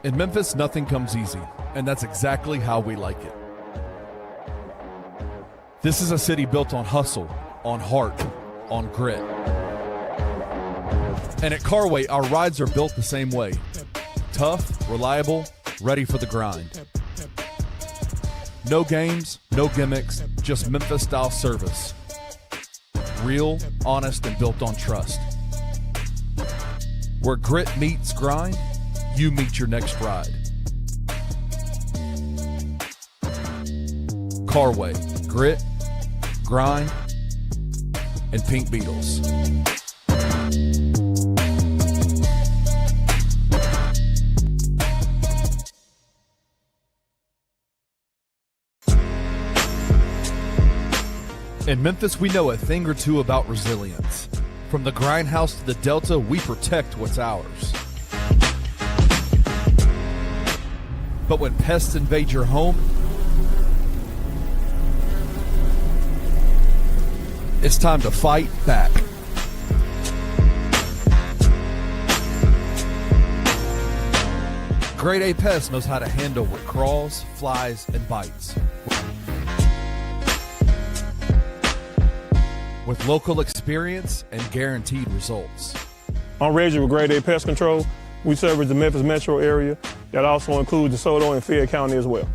In Memphis, nothing comes easy, and that's exactly how we like it. This is a city built on hustle, on heart, on grit. And at Carway, our rides are built the same way. Tough, reliable, ready for the grind. No games, no gimmicks, just Memphis-style service. Real, honest, and built on trust. Where grit meets grind, you meet your next ride. Carway, grit, grind, and Pink Beetles. In Memphis, we know a thing or two about resilience. From the grindhouse to the Delta, we protect what's ours. But when pests invade your home, it's time to fight back. Grade A Pest knows how to handle what crawls, flies, and bites. With local experience and guaranteed results. I'm Reggie with Grade A Pest Control. We service the Memphis metro area. That also includes DeSoto and Fayette County as well.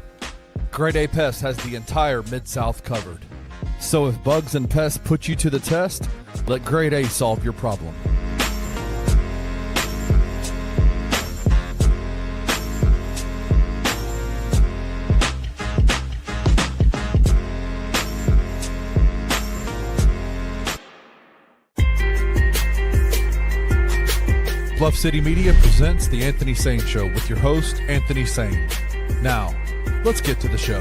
Grade A Pest has the entire Mid-South covered. So if bugs and pests put you to the test, let Grade A solve your problem. Bluff City Media presents The Anthony Sain Show with your host, Anthony Sain. Now, let's get to the show.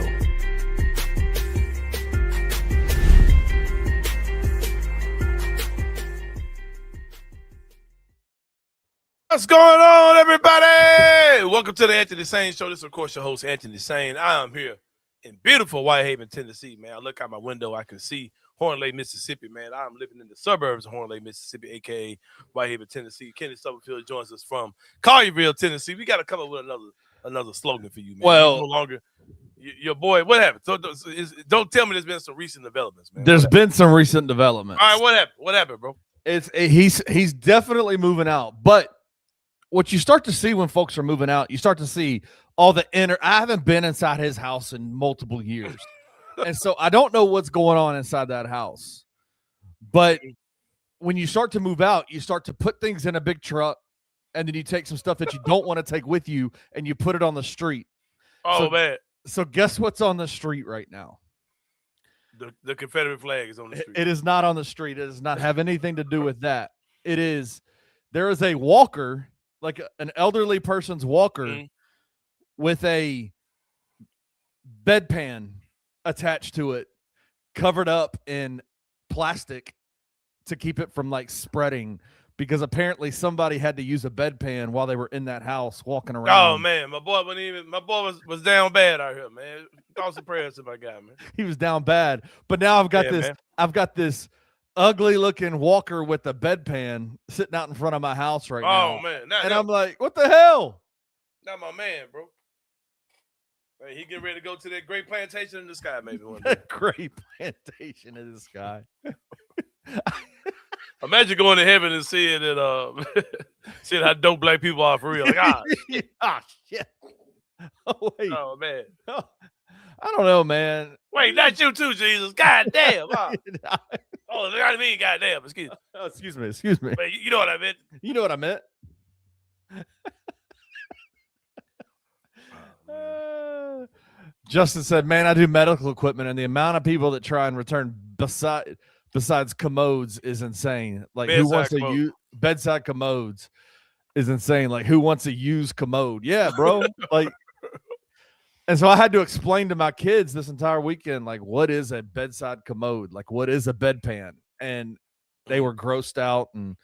What's going on, everybody? Welcome to The Anthony Sain Show. This is, of course, your host, Anthony Sain. I am here in beautiful Whitehaven, Tennessee, man. I look out my window, I can see Horn Lake, Mississippi, man. I'm living in the suburbs of Horn Lake, Mississippi, a.k.a. Whitehaven, Tennessee. Kenny Stubblefield joins us from Collierville, Tennessee. We got to come up with another slogan for you, man. Well, no longer your boy. What happened? Don't tell me there's been some recent developments, man. There's been some recent developments. All right, what happened? What happened, bro? He's definitely moving out, but what you start to see when folks are moving out, you start to see all the inner. I haven't been inside his house in multiple years. And so I don't know what's going on inside that house. But when you start to move out, you start to put things in a big truck, and then you take some stuff that you don't want to take with you, and you put it on the street. Oh, man. So guess what's on the street right now? The Confederate flag is on the street. It is not on the street. It does not have anything to do with that. There is a walker, like an elderly person's walker, with a bedpan attached to it, covered up in plastic to keep it from like spreading, because apparently somebody had to use a bedpan while they were in that house walking around. Oh man, my boy was down bad out here, man. Thoughts and prayers to my guy, man. He was down bad, but now I've got this ugly looking walker with a bedpan sitting out in front of my house right now. Oh man, I'm like, what the hell? Not my man, bro. Hey, he getting ready to go to that great plantation in the sky, maybe one day. Great plantation in the sky. Imagine going to heaven and seeing that, seeing how dope black people are for real. Like, shit. Oh wait. Oh man. Oh, I don't know, man. Wait, not you too, Jesus. God damn. Oh, I didn't mean God damn. Excuse me. Oh, excuse me. Wait, you know what I meant. You know what I meant. Justin said, man, I do medical equipment, and the amount of people that try and return besides commodes is insane. Like, bedside who wants commode. to use bedside commodes is insane. Like, who wants to use commode? Yeah, bro. Like, and so I had to explain to my kids this entire weekend, like, what is a bedside commode? Like, what is a bedpan? And they were grossed out. And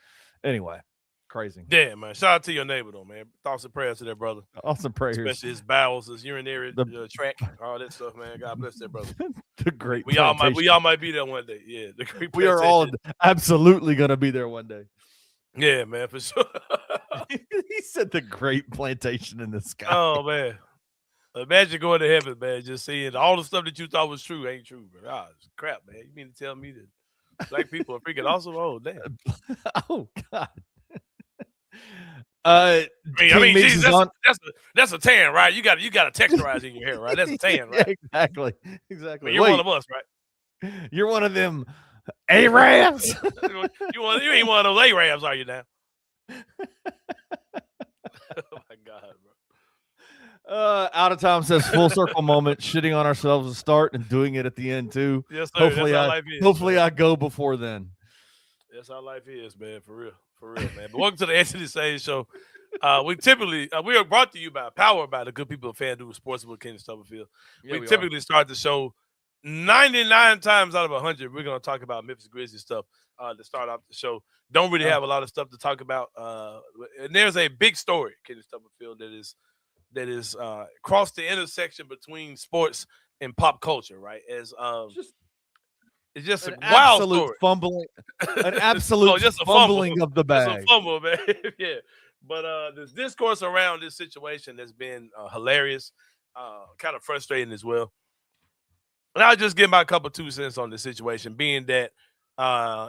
anyway, crazy. Yeah, man. Shout out to your neighbor, though, man. Thoughts and prayers to that brother. Awesome prayers. Especially his bowels, his urinary tract, all that stuff, man. God bless that brother. The great. We all might be there one day. Yeah, the great. We are all absolutely going to be there one day. Yeah, man, for sure. He said the great plantation in the sky. Oh man. Imagine going to heaven, man, just seeing all the stuff that you thought was true ain't true, bro. Ah, it's crap, man. You mean to tell me that black people are freaking awesome? Oh, damn. Oh God. I King mean, Meeks geez, is on. that's a tan, right? You got a texturize in your hair, right? That's a tan, Yeah, right? exactly. I Exactly. mean, you're one of us, right? You're one of them Arabs. you ain't one of those Arabs, are you now? Oh my God, bro. Out of time says full circle moment, shitting on ourselves to start and doing it at the end too. Yes, sir. Hopefully, that's how life is. hopefully man. I go before then. That's how life is, man. For real, man. But welcome to the Anthony Sain Show. We typically we are brought to you powered by the good people of FanDuel Sportsbook King Stubblefield. Yeah, we typically start the show 99 times out of 100. We're going to talk about Memphis Grizzlies stuff to start off the show. Don't really have a lot of stuff to talk about. And there's a big story, King Stubblefield, that is crossed the intersection between sports and pop culture, right? As it's just a wild story. Fumbling, an absolute just a fumbling of the bag. It's a fumble, man. Yeah. But this discourse around this situation has been hilarious, kind of frustrating as well. And I'll just give my couple 2 cents on the situation, being that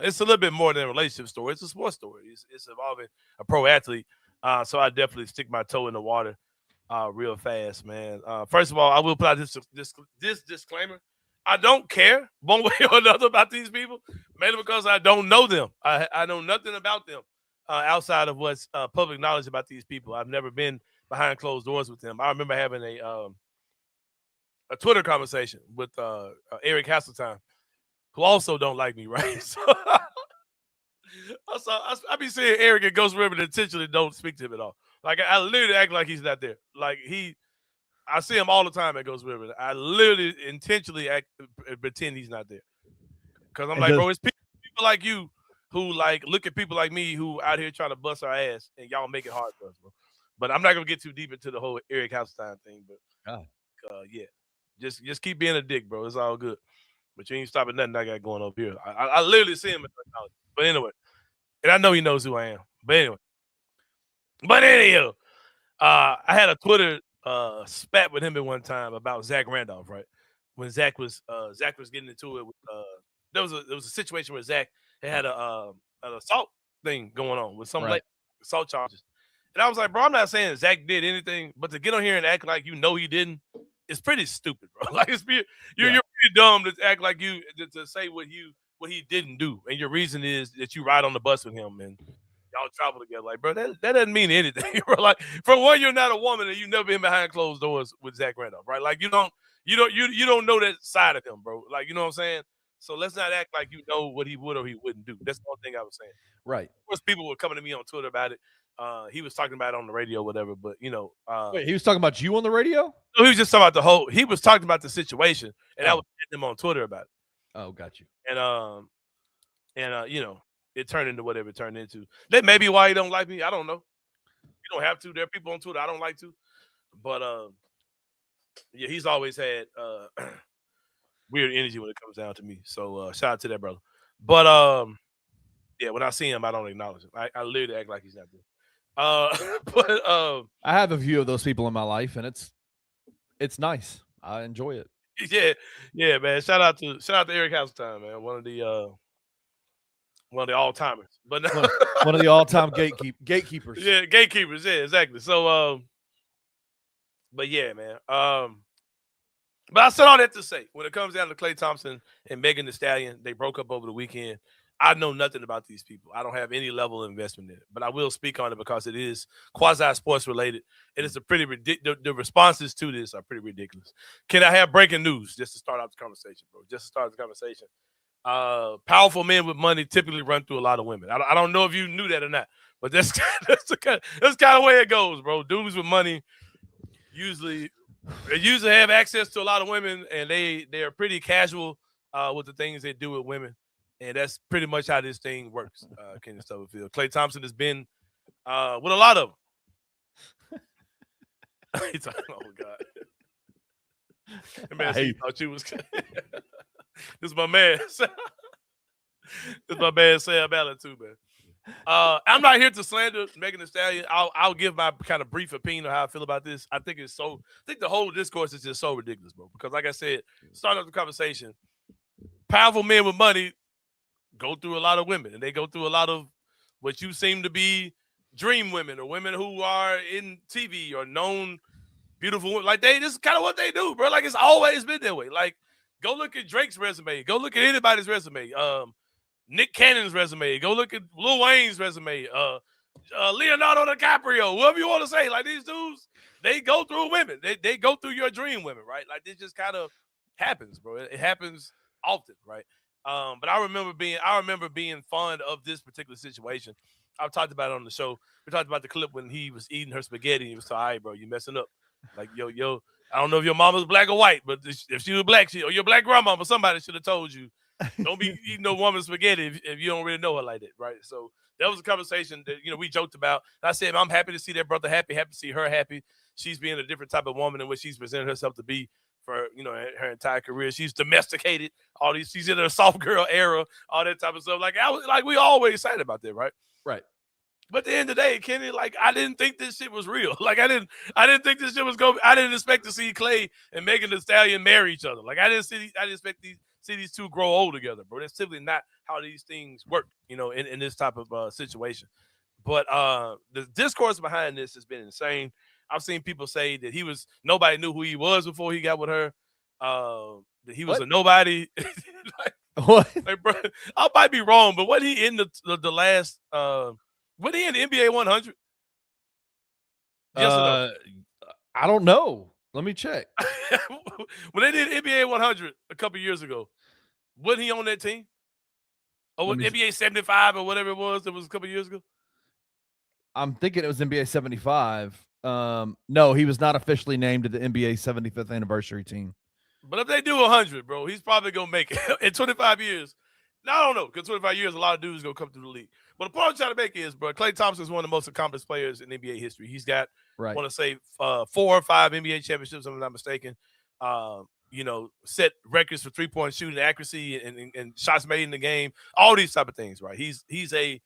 it's a little bit more than a relationship story. It's a sports story. It's involving a pro athlete. So I definitely stick my toe in the water real fast, man. First of all, I will put out this disclaimer. I don't care one way or another about these people, mainly because I don't know them. I know nothing about them outside of what's public knowledge about these people. I've never been behind closed doors with them. I remember having a Twitter conversation with Eric Hasseltine, who also don't like me, right? So I be seeing Eric at Ghost River and intentionally don't speak to him at all. Like I literally act like he's not there. Like I see him all the time at Ghost River. I literally intentionally pretend he's not there. Because I'm like, bro, it's people like you who like look at people like me who out here trying to bust our ass and y'all make it hard for us, bro. But I'm not gonna get too deep into the whole Eric Hasseltine thing. But yeah, just keep being a dick, bro. It's all good. But you ain't stopping nothing I got going over here. I literally see him at technology. But anyway, and I know he knows who I am. But anyway, I had a Twitter spat with him at one time about Zach Randolph, right? When Zach was getting into it with there was a situation where Zach had an assault thing going on with some assault charges. And I was like, bro, I'm not saying Zach did anything, but to get on here and act like you know he didn't, it's pretty stupid, bro. Like you're pretty dumb to act like you to say what he didn't do, and your reason is that you ride on the bus with him and y'all travel together. Like, bro, that doesn't mean anything, bro. Like, for one, you're not a woman and you've never been behind closed doors with Zach Randolph, right? Like, you don't know that side of him, bro. Like, you know what I'm saying? So let's not act like you know what he would or he wouldn't do. That's the one thing I was saying. Right. Of course, people were coming to me on Twitter about it. He was talking about it on the radio, whatever. But wait, he was talking about you on the radio? No, he was just talking about he was talking about the situation, and I was hitting him on Twitter about it. Oh, got you. And it turned into whatever it turned into. That may be why he don't like me. I don't know. You don't have to. There are people on Twitter I don't like to. But yeah, he's always had weird energy when it comes down to me. So shout out to that brother. But yeah, when I see him, I don't acknowledge him. I literally act like he's not there. But I have a few of those people in my life, and it's nice. I enjoy it. Yeah, man. Shout out to Eric Hasseltine, man. One of the all timers, but one of the all time gatekeepers. Yeah, gatekeepers. Yeah, exactly. So, but yeah, man. But I said all that to say, when it comes down to Klay Thompson and Megan Thee Stallion, they broke up over the weekend. I know nothing about these people. I don't have any level of investment in it, but I will speak on it because it is quasi-sports related, and it's a pretty ridiculous. The responses to this are pretty ridiculous. Can I have breaking news just to start off the conversation, bro? Just to start the conversation. Powerful men with money typically run through a lot of women. I don't know if you knew that or not, but that's the kind of way it goes, bro. Dudes with money usually have access to a lot of women, and they are pretty casual with the things they do with women. And that's pretty much how this thing works, Kenny Stubblefield. Klay Thompson has been with a lot of them. He's like, oh, God. That man thought you was this is my man. This is my man, Sam Allen, too, man. I'm not here to slander Megan Thee Stallion. I'll give my kind of brief opinion on how I feel about this. I think the whole discourse is just so ridiculous, bro. Because like I said, starting up the conversation, powerful men with money go through a lot of women, and they go through a lot of what you seem to be dream women or women who are in TV or known beautiful women. Like this is kind of what they do, bro. Like it's always been that way. Like go look at Drake's resume. Go look at anybody's resume. Nick Cannon's resume. Go look at Lil Wayne's resume. Leonardo DiCaprio, whoever you want to say. Like these dudes, they go through women. They go through your dream women, right? Like this just kind of happens, bro. It happens often, right? But I remember being fond of this particular situation. I've talked about it on the show. We talked about the clip when he was eating her spaghetti. He was like, all right, bro, you messing up. Like, yo, I don't know if your mama's black or white, but if she was black, or your black grandmama, somebody should have told you, don't be eating no woman's spaghetti if you don't really know her like that, right? So that was a conversation that, we joked about. And I said, I'm happy to see that brother happy to see her happy. She's being a different type of woman than what she's presented herself to be for, her entire career. She's domesticated she's in her soft girl era, all that type of stuff. We always excited about that, right? Right. But at the end of the day, Kenny, I didn't think this shit was real. I didn't think this shit was going. I didn't expect to see Klay and Megan Thee Stallion marry each other. I didn't expect see these two grow old together, bro. That's typically not how these things work, in this type of situation. But the discourse behind this has been insane. I've seen people say that nobody knew who he was before he got with her. That he was a nobody. What? Bro, I might be wrong, but wasn't he in the last? Wasn't he in the NBA 100? Yes or no? I don't know. Let me check. When they did NBA 100 a couple years ago, wasn't he on that team? Or was NBA 75 or whatever it was that was a couple years ago? I'm thinking it was NBA 75. No, he was not officially named to the NBA 75th anniversary team. But if they do 100, bro, he's probably going to make it in 25 years. Now, I don't know, because 25 years, a lot of dudes going to come through the league. But the point I'm trying to make is, bro, Klay Thompson is one of the most accomplished players in NBA history. He's got, I want to say, 4 or 5 NBA championships, if I'm not mistaken. Set records for three-point shooting accuracy and shots made in the game, all these type of things, right? He's a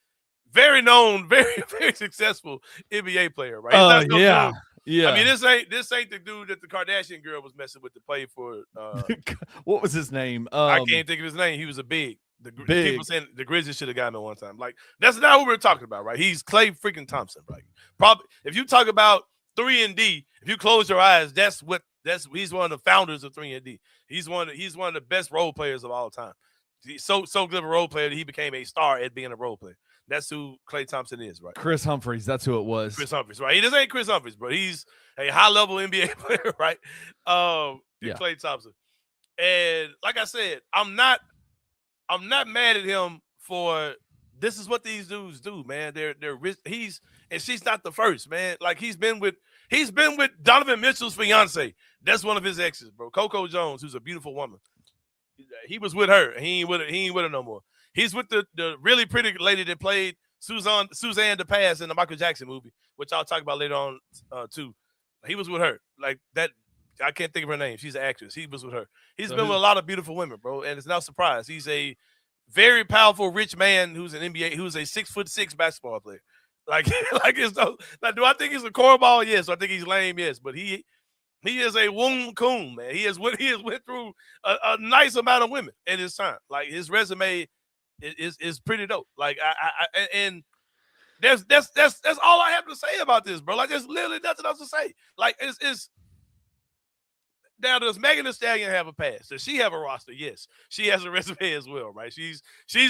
very known, very, very successful NBA player, right? Yeah. I mean, this ain't the dude that the Kardashian girl was messing with to play for. What was his name? I can't think of his name. He was a big. People saying the Grizzlies should have gotten him one time. That's not what we're talking about, right? He's Klay freaking Thompson, right? Probably if you talk about 3-and-D, if you close your eyes, he's one of the founders of 3-and-D. He's one of the best role players of all time. He's so good of a role player that he became a star at being a role player. That's who Klay Thompson is, right? Chris Humphries, that's who it was. Chris Humphries, right? He just ain't Chris Humphries, bro. He's a high-level NBA player, right? Klay Thompson. And like I said, I'm not mad at him for this is what these dudes do, man. They're she's not the first, man. He's been with Donovan Mitchell's fiance. That's one of his exes, bro. Coco Jones, who's a beautiful woman. He was with her. He ain't with her no more. He's with the really pretty lady that played Suzanne DePass in the Michael Jackson movie, which I'll talk about later on too. He was with her. Like that, I can't think of her name. She's an actress. He was with her. He's been with a lot of beautiful women, bro, and it's no surprise. He's a very powerful, rich man who's an NBA, who's a 6'6" basketball player. Do I think he's a cornball? Yes. I think he's lame? Yes. But he is a womb coon, man. He has went through a nice amount of women in his time. His resume is pretty dope. And that's all I have to say about this, bro. There's literally nothing else to say. Now, does Megan Thee Stallion have a past? Does she have a roster? Yes. She has a resume as well, right? She's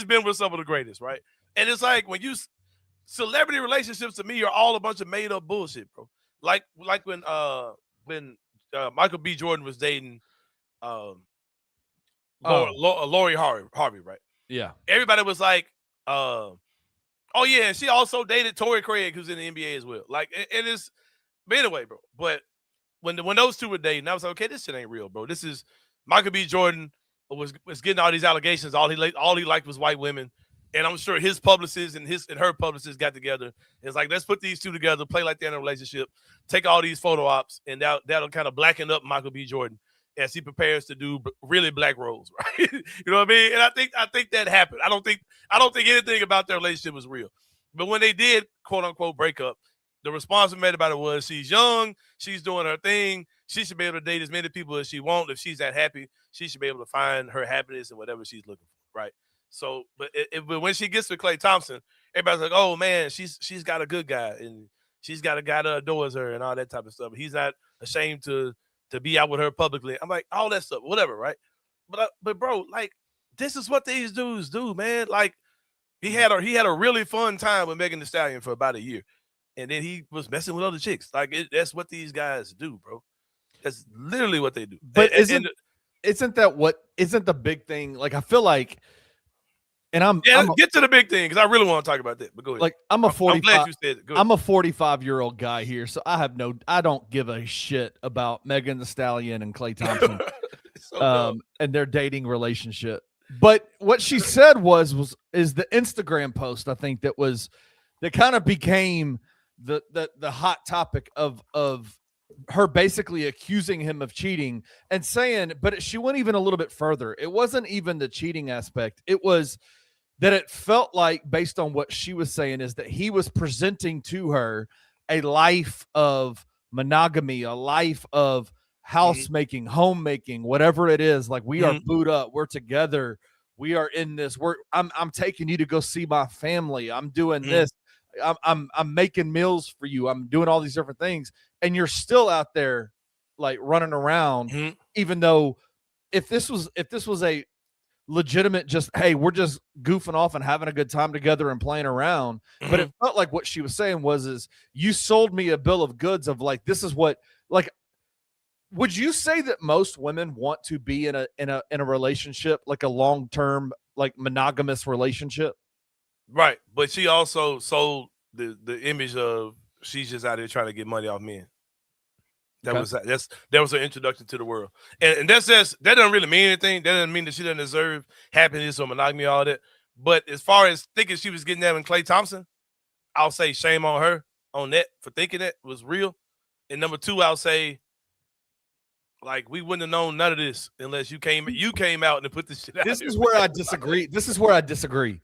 been with some of the greatest, right? And it's when celebrity relationships to me are all a bunch of made up bullshit, bro. When Michael B. Jordan was dating Lori Harvey, right? Yeah. Everybody was like, oh yeah, and she also dated Torrey Craig, who's in the NBA as well. But anyway, bro. But when those two were dating, I was like, okay, this shit ain't real, bro. This is Michael B. Jordan was getting all these allegations. All he liked was white women. And I'm sure his publicist and her publicist got together. It's let's put these two together, play like they're in a relationship, take all these photo ops, and that'll kind of blacken up Michael B. Jordan as he prepares to do really black roles, right? You know what I mean? And I think that happened. I don't think anything about their relationship was real. But when they did, quote unquote, break up, the response made about it was she's young, she's doing her thing, she should be able to date as many people as she wants. If she's that happy, she should be able to find her happiness and whatever she's looking for, right? So, but when she gets with Klay Thompson, everybody's like, oh man, she's got a good guy and she's got a guy that adores her and all that type of stuff. He's not ashamed to be out with her publicly. I'm like, all that stuff, whatever, right? But bro, like, this is what these dudes do, man. Like, he had a really fun time with Megan Thee Stallion for about a year. And then he was messing with other chicks. Like, that's what these guys do, bro. That's literally what they do. But isn't the big thing? Like, I feel like, and get to the big thing because I really want to talk about that. But go ahead. Like, I'm glad you said it. Go ahead. I'm a 45-year-old guy here, so I don't give a shit about Megan Thee Stallion and Klay Thompson, and their dating relationship. But what she said is the Instagram post, I think, that kind of became the hot topic of her basically accusing him of cheating and saying, but she went even a little bit further. It wasn't even the cheating aspect. It was that it felt like, based on what she was saying, is that he was presenting to her a life of monogamy, a life of housemaking, homemaking, whatever it is. Like, we are booed up, we're together, we are in this. I'm taking you to go see my family. I'm doing this. I'm making meals for you. I'm doing all these different things, and you're still out there like running around. Even though if this was a legitimate, just, hey, we're just goofing off and having a good time together and playing around, but it felt like what she was saying is you sold me a bill of goods of like, this is what, like, would you say that most women want to be in a relationship, like a long-term, like monogamous relationship? Right, but she also sold the image of she's just out there trying to get money off men. That was her introduction to the world, and that doesn't really mean anything. That doesn't mean that she doesn't deserve happiness or monogamy, all that. But as far as thinking she was getting that in Klay Thompson, I'll say shame on her on that for thinking that was real. And number two, I'll say, like, we wouldn't have known none of this unless you came out and put this shit out. This is where I disagree.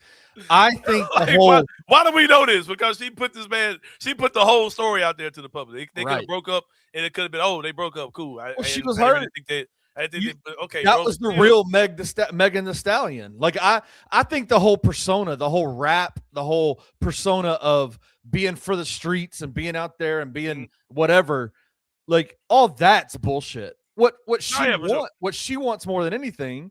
I think like, why do we know this? Because she put the whole story out there to the public. They could have broke up, and it could have been, they broke up. Cool. She was hurt. That was the real Megan Thee Stallion. Like, I think the whole persona, the whole rap, the whole persona of being for the streets and being out there and being whatever, like, all that's bullshit. What she wants more than anything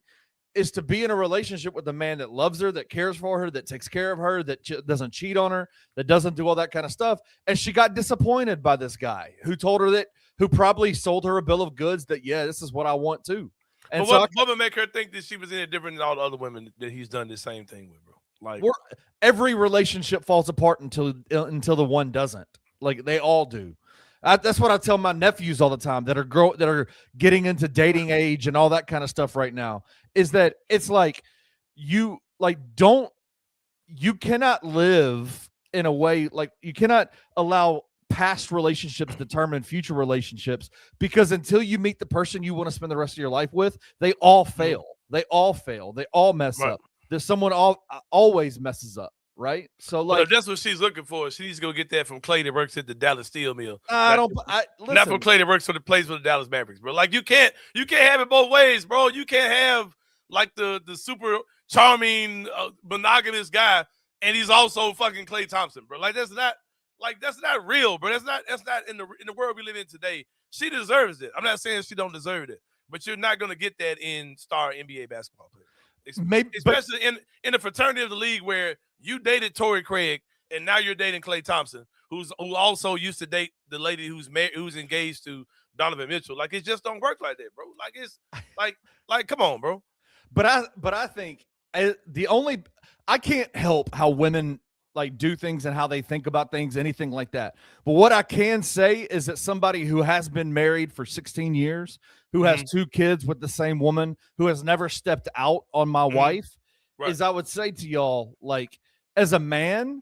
is to be in a relationship with a man that loves her, that cares for her, that takes care of her, that doesn't cheat on her, that doesn't do all that kind of stuff. And she got disappointed by this guy who told her who probably sold her a bill of goods that, yeah, this is what I want too. And but what would make her think that she was any different than all the other women that he's done the same thing with, bro? Like, every relationship falls apart until the one doesn't. Like, they all do. That's what I tell my nephews all the time that are getting into dating age and all that kind of stuff right now, is that it's like you cannot live in a way, like, you cannot allow past relationships determine future relationships, because until you meet the person you want to spend the rest of your life with, they all fail. They all fail. They all mess up. There's someone always messes up. Right, so like, if that's what she's looking for, she needs to go get that from Klay that works at the Dallas Steel Mill. Not from Klay that works plays for the Dallas Mavericks, bro. Like, you can't have it both ways, bro. You can't have like the super charming monogamous guy, and he's also fucking Klay Thompson, bro. Like, that's not real, bro. That's not in the world we live in today. She deserves it. I'm not saying she don't deserve it, but you're not gonna get that in star NBA basketball players. Especially in the fraternity of the league where you dated Torrey Craig and now you're dating Klay Thompson, who also used to date the lady who's engaged to Donovan Mitchell. Like, it just don't work like that, bro. Like, it's like come on, bro. But I think I can't help how women like do things and how they think about things, anything like that. But what I can say is that somebody who has been married for 16 years, who has 2 kids with the same woman, who has never stepped out on my wife, is, I would say to y'all, like, as a man,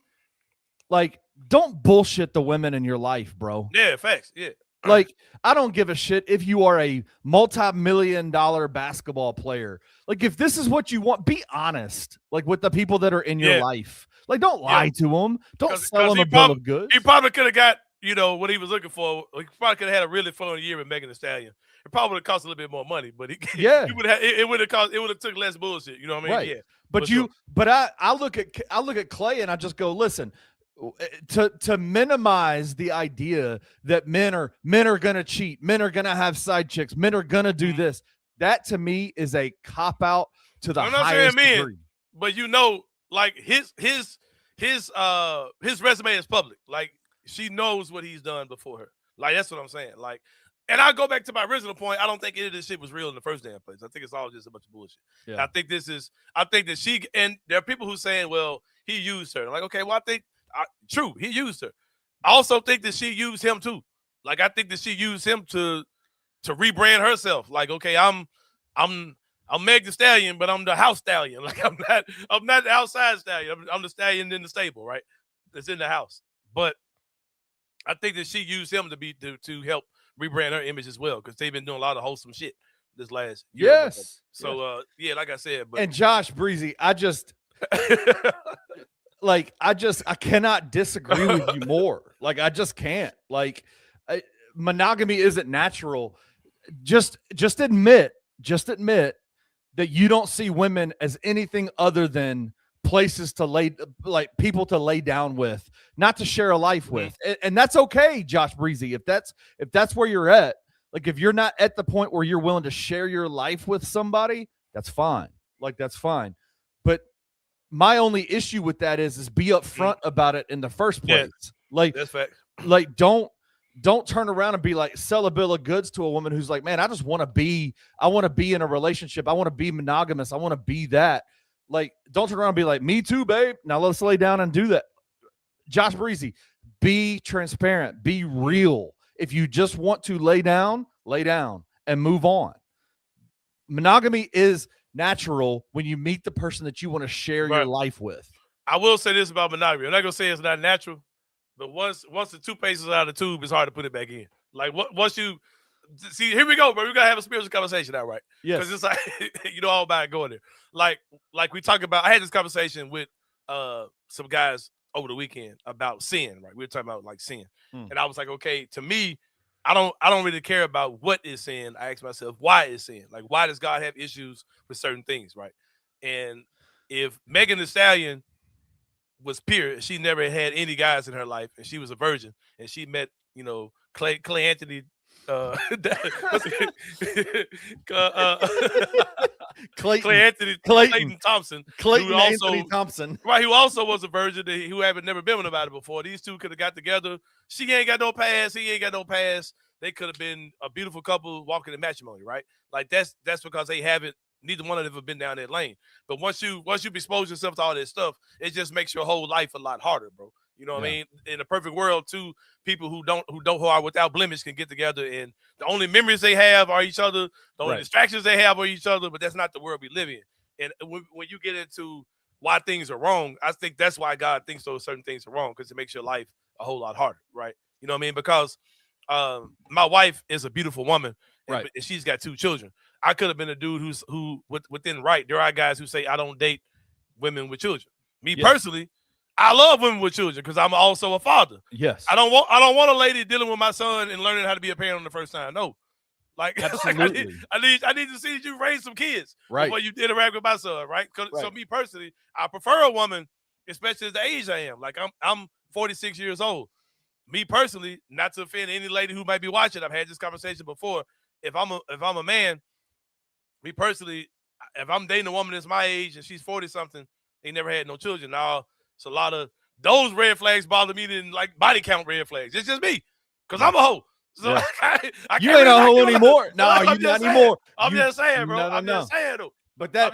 like, don't bullshit the women in your life, bro. Yeah, facts. Yeah. Like, I don't give a shit if you are a multi-million-dollar basketball player. Like, if this is what you want, be honest. Like, with the people that are in your life. Like, don't lie to them. Don't sell them a bill of goods. He probably could have got, what he was looking for. He probably could have had a really fun year with Megan Thee Stallion. It probably would have cost a little bit more money, but it would have took less bullshit. You know what I mean? Right. Yeah. But I look at Klay and I just go, listen, to minimize the idea that men are going to cheat, men are going to have side chicks, men are going to do this. That to me is a cop out to the highest degree. But like his resume is public. Like, she knows what he's done before her. Like, that's what I'm saying. Like, and I go back to my original point. I don't think any of this shit was real in the first damn place. I think it's all just a bunch of bullshit. Yeah. I think that she, and there are people who saying, well, he used her. Like, okay, well, true, he used her. I also think that she used him too. Like, I think that she used him to rebrand herself. Like, okay, I'm Meg the Stallion, but I'm the house stallion. Like, I'm not the outside stallion. I'm the stallion in the stable, right? That's in the house. But I think that she used him to help rebrand her image as well, because they've been doing a lot of wholesome shit this last year. Yes. So like I said, but and Josh Breezy, I cannot disagree with you more. Like, I just can't. Like, monogamy isn't natural. Just admit that you don't see women as anything other than places to people to lay down with, not to share a life with. And that's okay, Josh Breezy. If that's where you're at, like, if you're not at the point where you're willing to share your life with somebody, that's fine. Like, that's fine. But my only issue with that is be upfront about it in the first place. Yeah, like, that's fact. Like, don't turn around and be like, sell a bill of goods to a woman who's like, man, I want to be in a relationship. I want to be monogamous. I want to be that. Like, don't turn around and be like, me too, babe. Now let's lay down and do that. Josh Breezy, be transparent, be real. If you just want to lay down and move on. Monogamy is natural when you meet the person that you want to share your life with. I will say this about monogamy. I'm not going to say it's not natural, but once the toothpaste is out of the tube, it's hard to put it back in. Like, once you see, here we go, bro. We got to have a spiritual conversation now, right? Yes. Because it's like, all about going there. Like we talk about, I had this conversation with some guys over the weekend about sin, right? We were talking about, like, sin. And I was like, okay, to me, I don't really care about what is sin. I ask myself, why is sin? Like, why does God have issues with certain things, right? And if Megan Thee Stallion was pure, she never had any guys in her life, and she was a virgin, and she met, Klay Anthony, Clayton Thompson, Anthony Thompson, right? Who also was a virgin, who had never been with nobody before. These two could have got together. She ain't got no past. He ain't got no past. They could have been a beautiful couple walking in matrimony, right? Like, that's because they haven't. Neither one of them have been down that lane. But once you expose yourself to all this stuff, it just makes your whole life a lot harder, bro. You know what I mean? In a perfect world, two people who are without blemish can get together, and the only memories they have are each other. The only distractions they have are each other. But that's not the world we live in. And when you get into why things are wrong, I think that's why God thinks those certain things are wrong, because it makes your life a whole lot harder, right? You know what I mean? Because my wife is a beautiful woman, and she's got 2 children. I could have been a dude who within right. There are guys who say I don't date women with children. Me personally, I love women with children because I'm also a father. Yes. I don't want a lady dealing with my son and learning how to be a parent on the first time. No. Like, absolutely. I need to see you raise some kids before you interact with my son, right? So me personally, I prefer a woman, especially at the age I am. Like, I'm 46 years old. Me personally, not to offend any lady who might be watching, I've had this conversation before. If I'm a man, me personally, if I'm dating a woman that's my age and she's 40-something, they never had no children. Now, it's a lot of those red flags bother me than, like, body count red flags. It's just me, because I'm a hoe. So I you ain't a hoe anymore. No, you're not anymore. I'm just saying, bro. I'm just saying, though. But the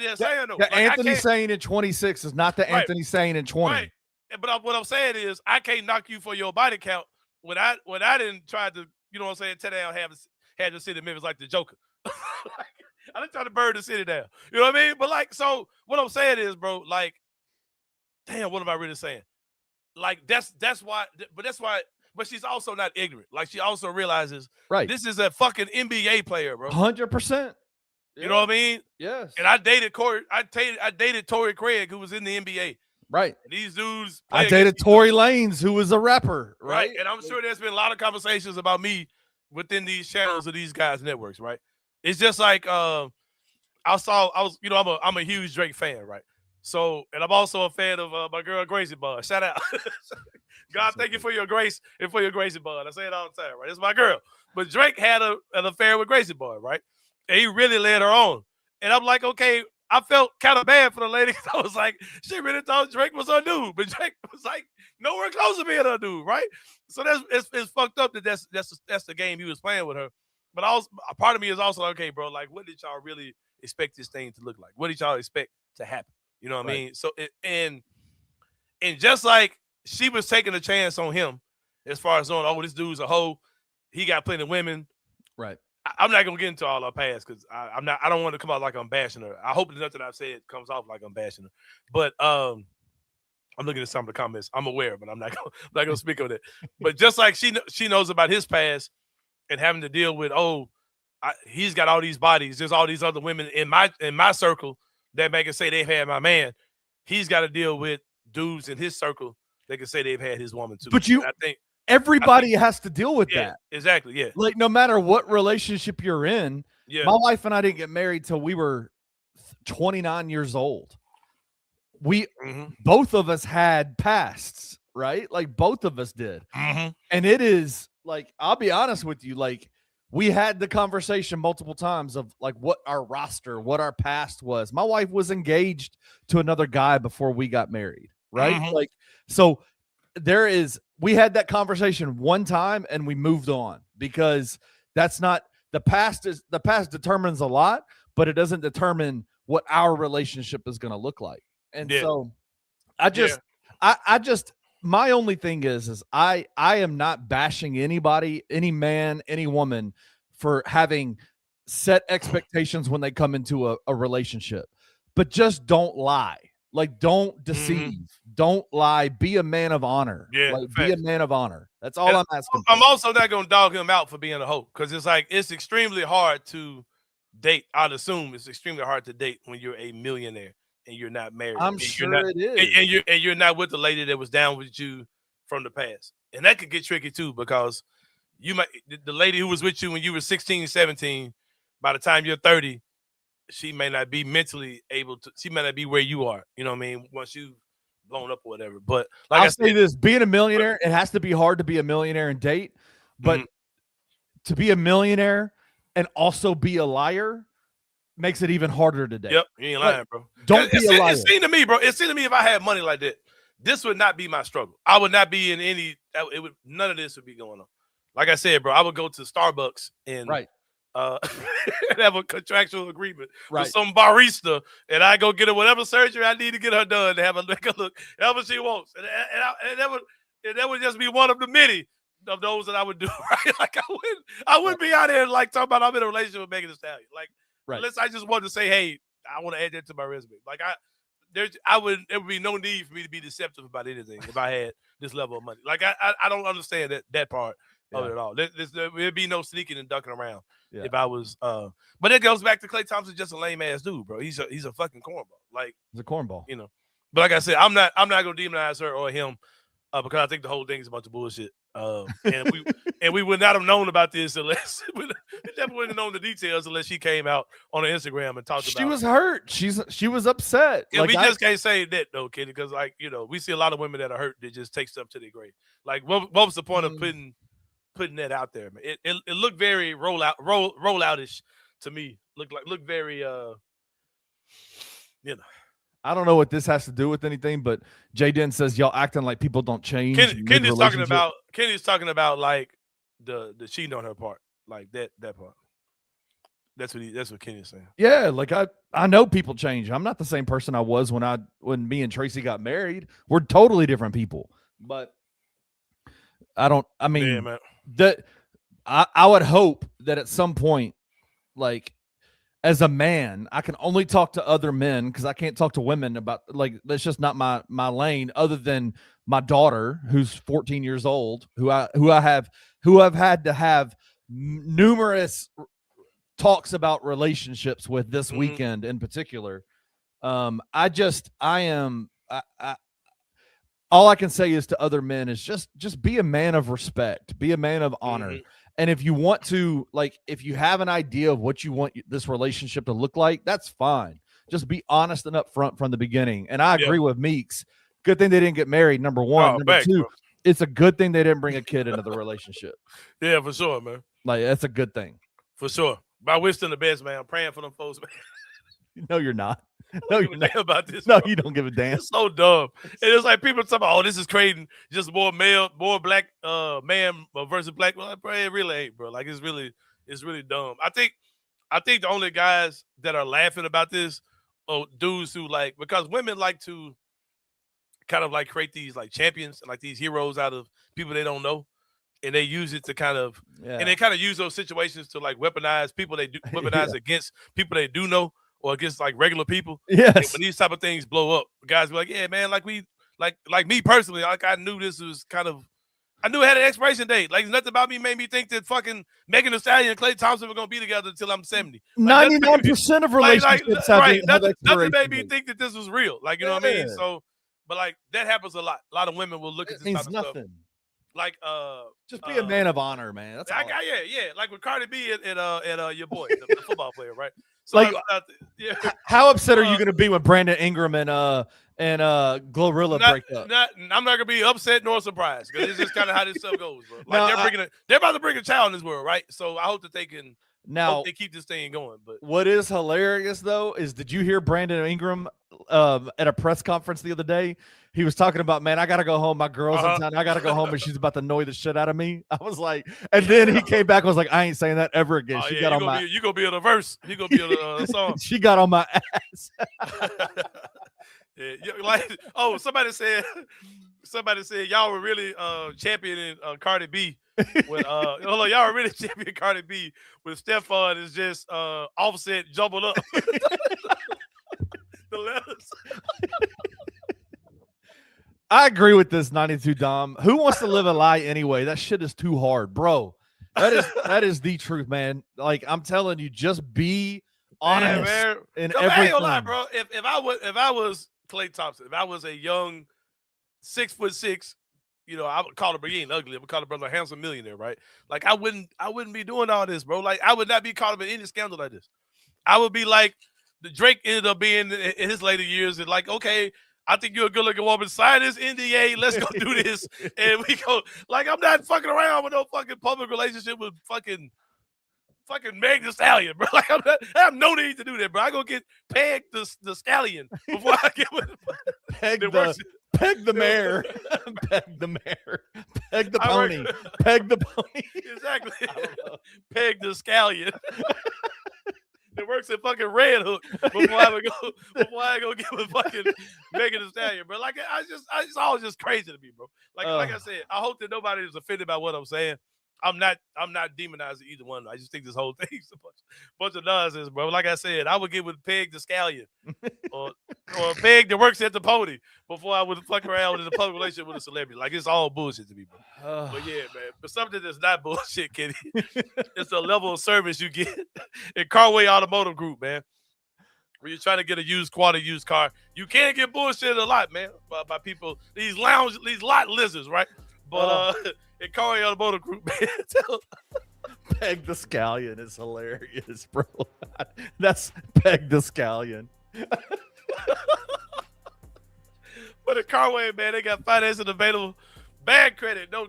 Anthony Sain in 26 is not the Anthony Sain in 20. Right. But what I'm saying is, I can't knock you for your body count when I didn't try to, you know what I'm saying, tear down had the city of Memphis like the Joker. I didn't try to burn the city down. You know what I mean? But, like, so what I'm saying is, bro, like, damn, what am I really saying? Like, that's why but she's also not ignorant. Like she also realizes This is a fucking NBA player, bro. 100%. You know what I mean? Yes. And I dated Torrey Craig, who was in the NBA. Right. And these dudes. I dated Tory Lanez, who was a rapper. Right. And I'm sure there's been a lot of conversations about me within these channels of these guys' networks. Right. It's just like I'm a huge Drake fan. Right. So, and I'm also a fan of my girl Gracie Bud. Shout out. God, thank you for your grace and for your Gracie Bud. I say it all the time. Right. It's my girl. But Drake had an affair with Gracie Bud. Right. And he really led her on. And I'm like, okay, I felt kind of bad for the lady. I was like, she really thought Drake was her dude. But Drake was like nowhere close to being her dude, right? So it's fucked up that that's the game he was playing with her. But also, a part of me is also like, okay, bro, like, what did y'all really expect this thing to look like? What did y'all expect to happen? You know what I mean? So, and just like she was taking a chance on him as far as knowing, this dude's a hoe. He got plenty of women. Right. I'm not gonna get into all our past because I don't want to come out like I'm bashing her. I hope that nothing I've said comes off like I'm bashing her. But I'm looking at some of the comments. I'm aware, but I'm not gonna speak on it. But just like she knows about his past and having to deal with he's got all these bodies. There's all these other women in my circle that make it say they've had my man. He's got to deal with dudes in his circle that can say they've had his woman too. But I think. Everybody has to deal with that. Exactly. Yeah. Like no matter what relationship you're in. Yeah. My wife and I didn't get married till we were 29 years old. We both of us had pasts, right? Like both of us did. And it is like, I'll be honest with you, like we had the conversation multiple times of like what our roster, what our past was. My wife was engaged to another guy before we got married, right? Like so we had that conversation one time and we moved on because that's not the past determines a lot, but it doesn't determine what our relationship is going to look like. And so I just my only thing is I am not bashing anybody, any man, any woman for having set expectations when they come into a relationship, but just don't lie. Like, don't deceive. Don't lie. Be a man of honor. Yeah, like, be a man of honor. That's all I'm asking. I'm also not going to dog him out for being a hoe because it's like it's extremely hard to date. I'd assume it's extremely hard to date when you're a millionaire and you're not married. I'm sure it is. And you're not with the lady that was down with you from the past. And that could get tricky too because the lady who was with you when you were 16, 17, by the time you're 30, she may not be mentally able to. She may not be where you are. You know what I mean? Once you've blown up or whatever. But like I'll say this: being a millionaire, it has to be hard to be a millionaire and date. But to be a millionaire and also be a liar makes it even harder to date. Yep, you ain't lying, bro. Don't be a liar. It seemed to me, bro. It seemed to me if I had money like that, this would not be my struggle. I would not be in any. None of this would be going on. Like I said, bro, I would go to Starbucks and have a contractual agreement with some barista, and I go get her whatever surgery I need to get her done to have a look, whatever she wants, and that would just be one of the many of those that I would do. Right? Like I wouldn't be out here like talking about I'm in a relationship with Megan Thee Stallion. Like unless I just wanted to say, hey, I want to add that to my resume. Like there would be no need for me to be deceptive about anything if I had this level of money. Like I don't understand that part of it at all. There'd be no sneaking and ducking around if I was. But it goes back to Klay Thompson, just a lame ass dude, bro. He's a fucking cornball. Like he's a cornball, you know. But like I said, I'm not gonna demonize her or him because I think the whole thing is a bunch of bullshit. And we would not have known about this unless we never would have known the details unless she came out on her Instagram and talked about it. She was hurt. She was upset. Yeah, like, we just can't say that though, Kenny, because like we see a lot of women that are hurt that just take stuff to their grave. Like what was the point of putting that out there, man? It looked very rolloutish to me. Looked very I don't know what this has to do with anything, but Jaden says y'all acting like people don't change. Kenny's talking about like the cheating on her part, like that part. That's what Kenny's saying. Yeah, like I know people change. I'm not the same person I was when me and Tracy got married. We're totally different people. But I would hope that at some point, like as a man, I can only talk to other men because I can't talk to women about that's just not my lane. Other than my daughter, who's 14 years old, who I've had to have numerous talks about relationships with this weekend in particular. All I can say is to other men is just be a man of respect, be a man of honor. And if you want to, if you have an idea of what you want this relationship to look like, that's fine. Just be honest and upfront from the beginning. And I agree with Meeks. Good thing they didn't get married, number one. Number two, bro. It's a good thing they didn't bring a kid into the relationship. Yeah, for sure, man. That's a good thing. For sure. But I wish them the best, man. I'm praying for them folks, man. No, you're not. No, you're not about this. No, bro. You don't give a damn. It's so dumb. And it's like people talk about, this is creating just more black man versus black. Well, it really ain't, bro. It's really dumb. I think the only guys that are laughing about this are dudes who because women like to kind of create these champions and these heroes out of people they don't know. And they use it to and they kind of use those situations to weaponize people they do weaponize against people they do know. Or against regular people. Yes. And when these type of things blow up, guys be like, yeah, man, me personally, I knew this was I knew it had an expiration date. Nothing about me made me think that fucking Megan Thee Stallion and Klay Thompson were gonna be together until I'm 70. 99% of relationships have nothing made me think that this was real. You know what I mean? So, but that happens a lot. A lot of women will look at this type of stuff. Just be a man of honor, man. That's all. Like with Cardi B and your boy, the football player, right? So how upset are you going to be when Brandon Ingram and Glorilla break up? I'm not going to be upset nor surprised because it's just kind of how this stuff goes, bro. They're about to bring a child in this world, right? So I hope that they can. Now they keep this thing going. But what is hilarious though is, did you hear Brandon Ingram at a press conference the other day? He was talking about, man, I gotta go home. My girl's in town. I gotta go home, and she's about to annoy the shit out of me. I was like, and then he came back and was like, I ain't saying that ever again. You gonna be in a verse. You gonna be in a song. She got on my ass. Somebody said y'all were really championing Cardi B. When y'all were really championing Cardi B with Stephon is just Offset jumbled up. The letters. I agree with this 92 Dom. Who wants to live a lie anyway? That shit is too hard, bro. That is the truth, man. I'm telling you, just be honest, man. In everything. I ain't gonna lie, bro. If I was Klay Thompson, if I was a young 6'6", I would call him, he ain't ugly. I would call him brother a handsome millionaire, right? I wouldn't be doing all this, bro. I would not be caught up in any scandal like this. I would be like the Drake ended up being in his later years, and okay, I think you're a good-looking woman. Sign this NDA. Let's go do this. And we go. I'm not fucking around with no fucking public relationship with fucking Meg Thee Stallion, bro. I have no need to do that, bro. I go get pegged the Stallion before I get with peg the mare. Peg the mare. Peg the pony. Peg the pony. Exactly. Peg the Stallion. It works at fucking Red Hook before I go get with fucking Megan Thee Stallion, bro. It's all just crazy to me, bro. Like I said, I hope that nobody is offended by what I'm saying. I'm not demonizing either one. I just think this whole thing's a bunch of nonsense, bro. Like I said, I would get with Peg the Stallion or Peg that works at the pony before I would fuck around in a public relationship with a celebrity. It's all bullshit to me, bro. But yeah, man. But something that's not bullshit, Kenny, it's the level of service you get in Carway Automotive Group, man. When you're trying to get a used car, you can't get bullshit a lot, man, by people, these lot lizards, right? But in Carway Automotive Group, man. Peg the Scallion is hilarious, bro. That's Peg the Scallion. But at Carway, man, they got financing available. Bad credit, no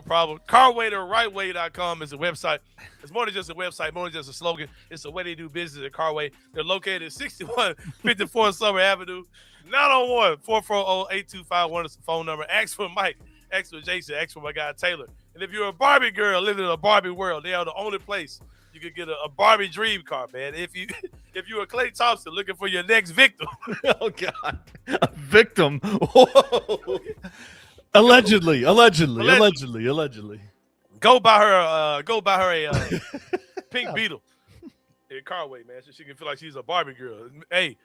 problem. CarwayTheRightWay.com is a website. It's more than just a website, more than just a slogan. It's the way they do business at Carway. They're located at 6154 Summer Avenue, 901-440-8251 is the phone number. Ask for Mike. Ask for Jason. Ask for my guy Taylor. And if you're a Barbie girl living in a Barbie world, they are the only place you could get a Barbie dream car, man. If you're a Klay Thompson looking for your next victim. Oh God, a victim. Whoa. Allegedly. Go buy her a pink Beetle. in Carway, man, so she can feel like she's a Barbie girl. Hey,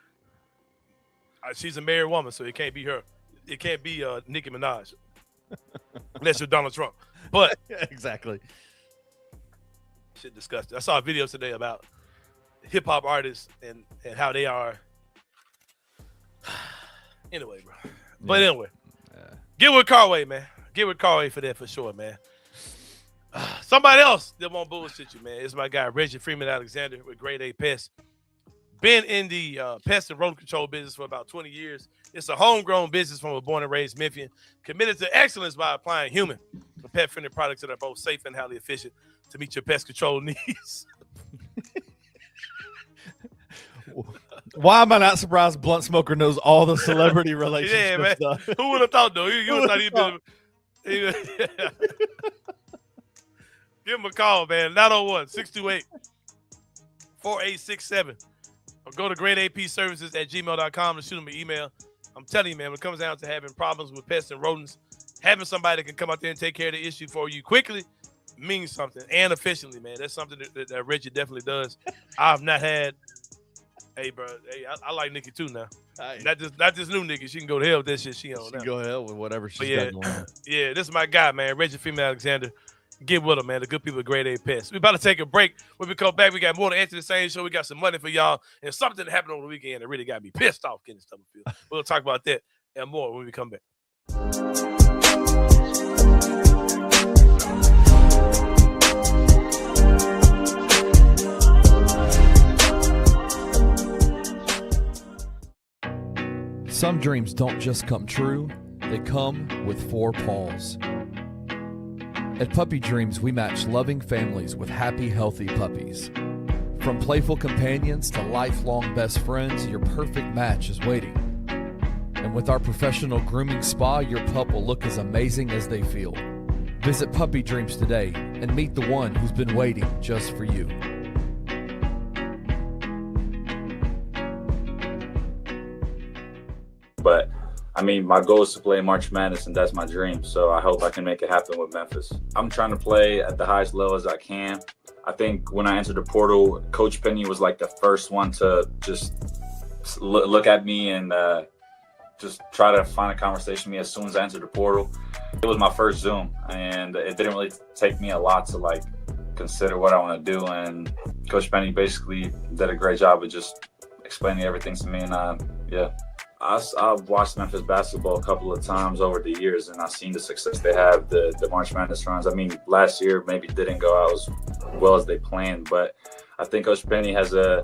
she's a married woman, so it can't be her. It can't be Nicki Minaj, unless you're Donald Trump. But exactly. Shit disgusting. I saw a video today about hip hop artists and how they are. Anyway, bro. But anyway, get with Carway, man. Get with Carway for that for sure, man. Somebody else that won't bullshit you, man. It's my guy Reggie Freeman Alexander with Grade A Pest. Been in the pest and rodent control business for about 20 years. It's a homegrown business from a born and raised Memphian, committed to excellence by applying human and pet-friendly products that are both safe and highly efficient to meet your pest control needs. Why am I not surprised Blunt Smoker knows all the celebrity relationship man. stuff? Who would have thought, though? You would have thought he'd been... Give him a call, man. 901-628-4867. Or go to gradeapservices@gmail.com and shoot him an email. I'm telling you, man, when it comes down to having problems with pests and rodents, having somebody that can come out there and take care of the issue for you quickly means something, and efficiently, man. That's something that Reggie definitely does. I've not had... Hey, bro. Hey, I like Nikki too now. Hey. Not this new Nikki. She can go to hell with that shit she on now. She can go to hell with whatever she's got going on. Yeah, this is my guy, man. Reggie Freeman Alexander. Get with him, man. The good people at Grade A Pest. We're about to take a break. When we come back, we got more to answer the same show. We got some money for y'all and something that happened over the weekend that really got me pissed off getting stuff. We'll talk about that and more when we come back. Some dreams don't just come true, they come with 4 paws. At Puppy Dreams, we match loving families with happy, healthy puppies. From playful companions to lifelong best friends, your perfect match is waiting. And with our professional grooming spa, your pup will look as amazing as they feel. Visit Puppy Dreams today and meet the one who's been waiting just for you. But I mean, my goal is to play March Madness, and that's my dream. So I hope I can make it happen with Memphis. I'm trying to play at the highest level as I can. I think when I entered the portal, Coach Penny was like the first one to just look at me and just try to find a conversation with me as soon as I entered the portal. It was my first Zoom, and it didn't really take me a lot to like consider what I want to do. And Coach Penny basically did a great job of just explaining everything to me. And yeah. I've watched Memphis basketball a couple of times over the years, and I've seen the success they have, the March Madness runs. I mean, last year maybe didn't go out as well as they planned, but I think Coach Penny has a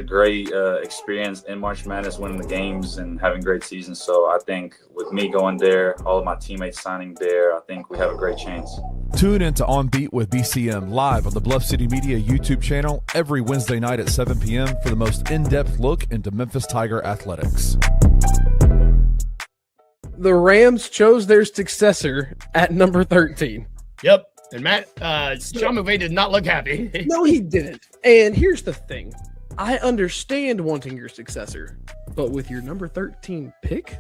great experience in March Madness, winning the games and having great seasons. So I think with me going there, all of my teammates signing there, I think we have a great chance. Tune in to On Beat with BCM live on the Bluff City Media YouTube channel every Wednesday night at 7 p.m. for the most in-depth look into Memphis Tiger athletics. The Rams chose their successor at number 13. Yep. And Matt, Sean McVay did not look happy. No, he didn't. And here's the thing. I understand wanting your successor, but with your number 13 pick?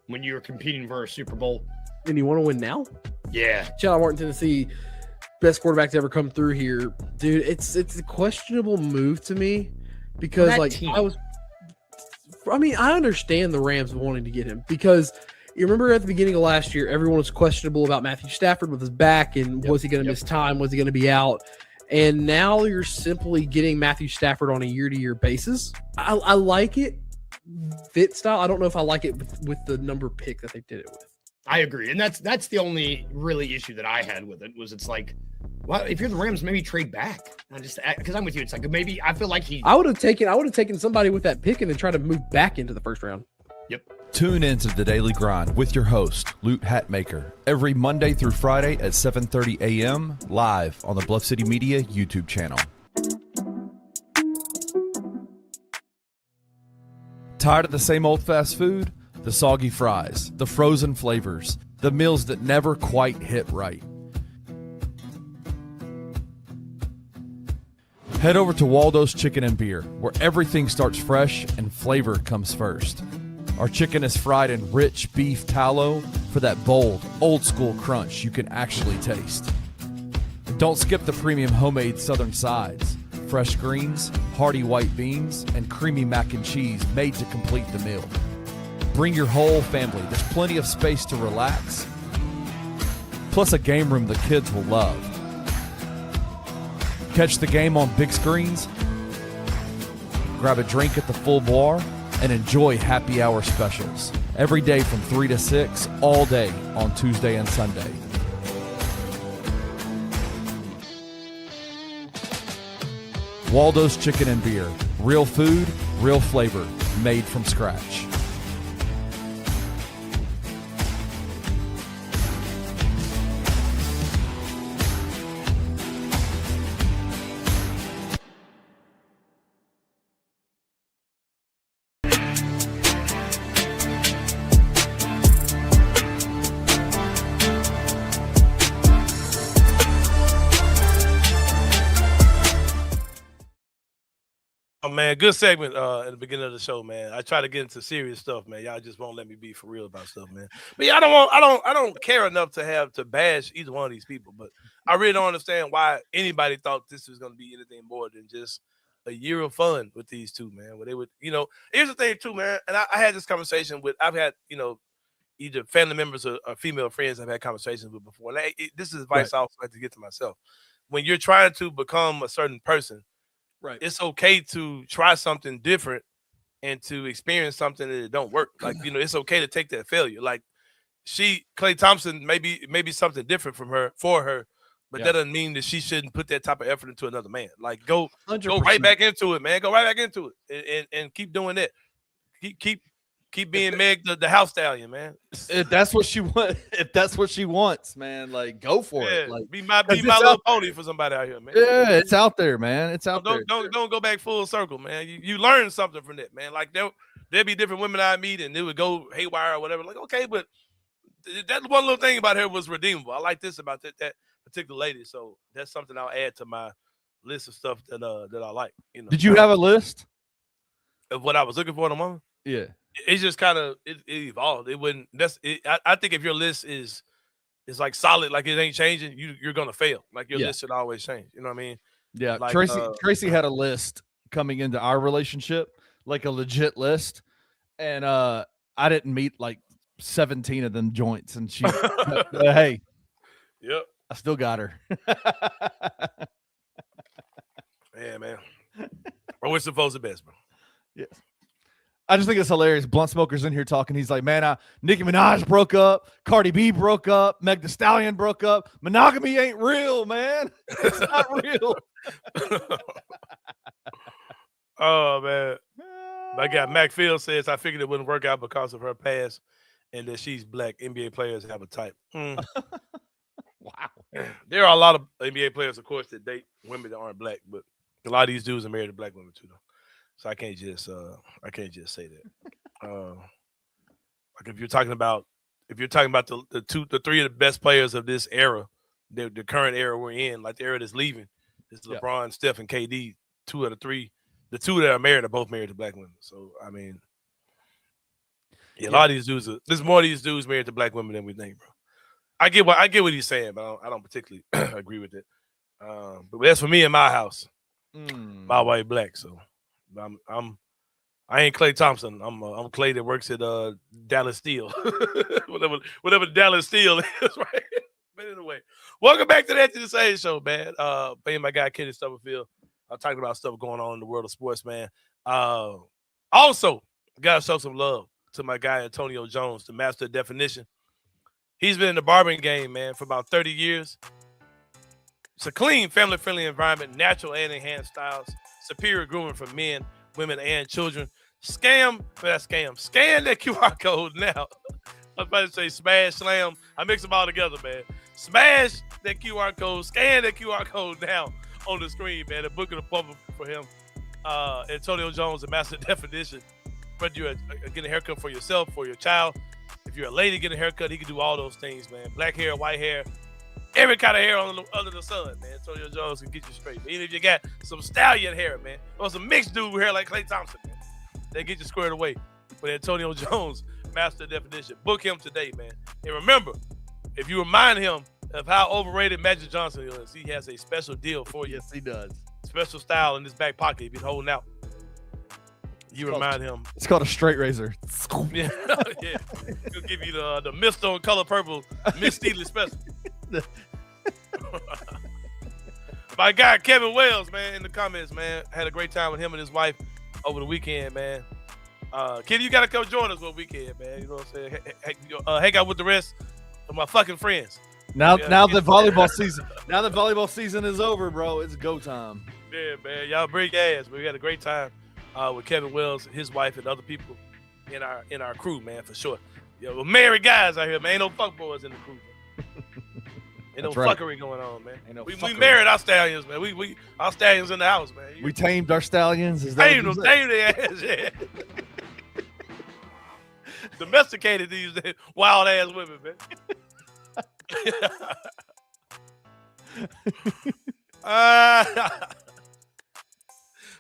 When you're competing for a Super Bowl. And you want to win now? Yeah. Shout out Martin, Tennessee, best quarterback to ever come through here. Dude, it's a questionable move to me because I understand the Rams wanting to get him because you remember at the beginning of last year, everyone was questionable about Matthew Stafford with his back and was he going to miss time? Was he going to be out? And now you're simply getting Matthew Stafford on a year-to-year basis. I like it, fit style. I don't know if I like it with the number pick that they did it with. I agree. And that's the only really issue that I had with it was it's like, well, if you're the Rams, maybe trade back. Because I'm with you. It's like maybe I feel like I would have taken somebody with that pick and then try to move back into the first round. Yep. Tune in to The Daily Grind with your host, Lute Hatmaker, every Monday through Friday at 7:30 a.m. live on the Bluff City Media YouTube channel. Tired of the same old fast food? The soggy fries, the frozen flavors, the meals that never quite hit right. Head over to Waldo's Chicken and Beer, where everything starts fresh and flavor comes first. Our chicken is fried in rich beef tallow for that bold, old-school crunch you can actually taste. And don't skip the premium homemade southern sides. fresh greens, hearty white beans, and creamy mac and cheese made to complete the meal. Bring your whole family. There's plenty of space to relax, plus a game room the kids will love. Catch the game on big screens, grab a drink at the full bar, and enjoy happy hour specials every day from 3 to 6, all day on Tuesday and Sunday. Waldo's Chicken and Beer. Real food, real flavor, made from scratch. Oh, man, good segment at the beginning of the show, man. I try to get into serious stuff, man. Y'all just won't let me be for real about stuff, man. But yeah, I don't care enough to bash either one of these people. But I really don't understand why anybody thought this was gonna be anything more than just a year of fun with these two, man. Where they would, here's the thing too, man. And I had this conversation I've had, either family members or female friends I've had conversations with before. And this is advice I also like to get to myself. When you're trying to become a certain person, right, it's okay to try something different and to experience something that don't work. Like, it's okay to take that failure. Like Klay Thompson, maybe something different for her, but that doesn't mean that she shouldn't put that type of effort into another man. Like go right back into it, man. Go right back into it and keep doing that. Keep being Meg the house stallion, man. If that's what she wants, man, like go for it. Like be my little pony for somebody out here, man. Yeah, it's out there, man. It's out there. Don't go back full circle, man. You learn something from that, man. Like there'll be different women I meet and they would go haywire or whatever. Like, okay, but that one little thing about her was redeemable. I like this about that particular lady. So that's something I'll add to my list of stuff that I like. Did you have a list of what I was looking for in a woman? Yeah. It's just kind of it evolved. It wouldn't. I think if your list is like solid, like it ain't changing, you're gonna fail. Like your list should always change. You know what I mean? Yeah. Like, Tracy had a list coming into our relationship, like a legit list, and I didn't meet like 17 of them joints, and she, hey, yep, I still got her. Yeah, man. I wish the folks the best, bro. Yes. I just think it's hilarious. Blunt Smoker's in here talking. He's like, man, Nicki Minaj broke up. Cardi B broke up. Meg Thee Stallion broke up. Monogamy ain't real, man. It's not real. Oh, man. My guy, Mac Field says, I figured it wouldn't work out because of her past and that she's black. NBA players have a type. Wow. There are a lot of NBA players, of course, that date women that aren't black, but a lot of these dudes are married to black women, too, though. So I can't just say that. Like if you're talking about the three of the best players of this era, the current era we're in, like the era that's leaving, is LeBron, Steph, and KD. 2 of the 3, the 2 that are married are both married to black women. So I mean, a lot of these dudes there's more of these dudes married to black women than we think, bro. I get what he's saying, but I don't particularly agree with it. But that's for me in my house. My white black, so. I ain't Klay Thompson. I'm Klay that works at Dallas Steel, whatever Dallas Steel is, right? But anyway, welcome back to the Anthony Sain Show, man. Being my guy Kenny Stubblefield, I'm talking about stuff going on in the world of sports, man. Also, gotta show some love to my guy Antonio Jones, the master of definition. He's been in the barbering game, man, for about 30 years. It's a clean, family-friendly environment, natural and enhanced styles. Superior grooming for men, women, and children. Scan that QR code now. I was about to say smash, slam. I mix them all together, man. Smash that QR code. Scan that QR code now on the screen, man. And book an appointment for him. Antonio Jones, the master definition. Whether you're getting a haircut for yourself, for your child. If you're a lady getting a haircut, he can do all those things, man. Black hair, white hair. Every kind of hair under the sun, man. Antonio Jones can get you straight. Even if you got some stallion hair, man, or some mixed dude hair like Klay Thompson, man, they get you squared away. But Antonio Jones, master definition. Book him today, man. And remember, if you remind him of how overrated Magic Johnson is, he has a special deal for you. Yes, he does. special style in his back pocket. He's been holding out. You remind him. It's called a straight razor. Yeah, yeah. He'll give you the mist on color purple, Miss Steedley special. My guy Kevin Wells, man, in the comments, man, had a great time with him and his wife over the weekend, man. Kid, you gotta come join us one weekend, man. You know what I'm saying? Hang out with the rest of my fucking friends. Now the volleyball season is over, bro. It's go time. Yeah, man, y'all break ass. We had a great time with Kevin Wells, his wife, and other people in our crew, man, for sure. We're married guys out here, man. Ain't no fuck boys in the crew. Ain't no fuckery going on, man. We married our stallions, man. We our stallions in the house, man. We tamed our stallions. Tamed their ass, yeah. Domesticated these wild ass women, man.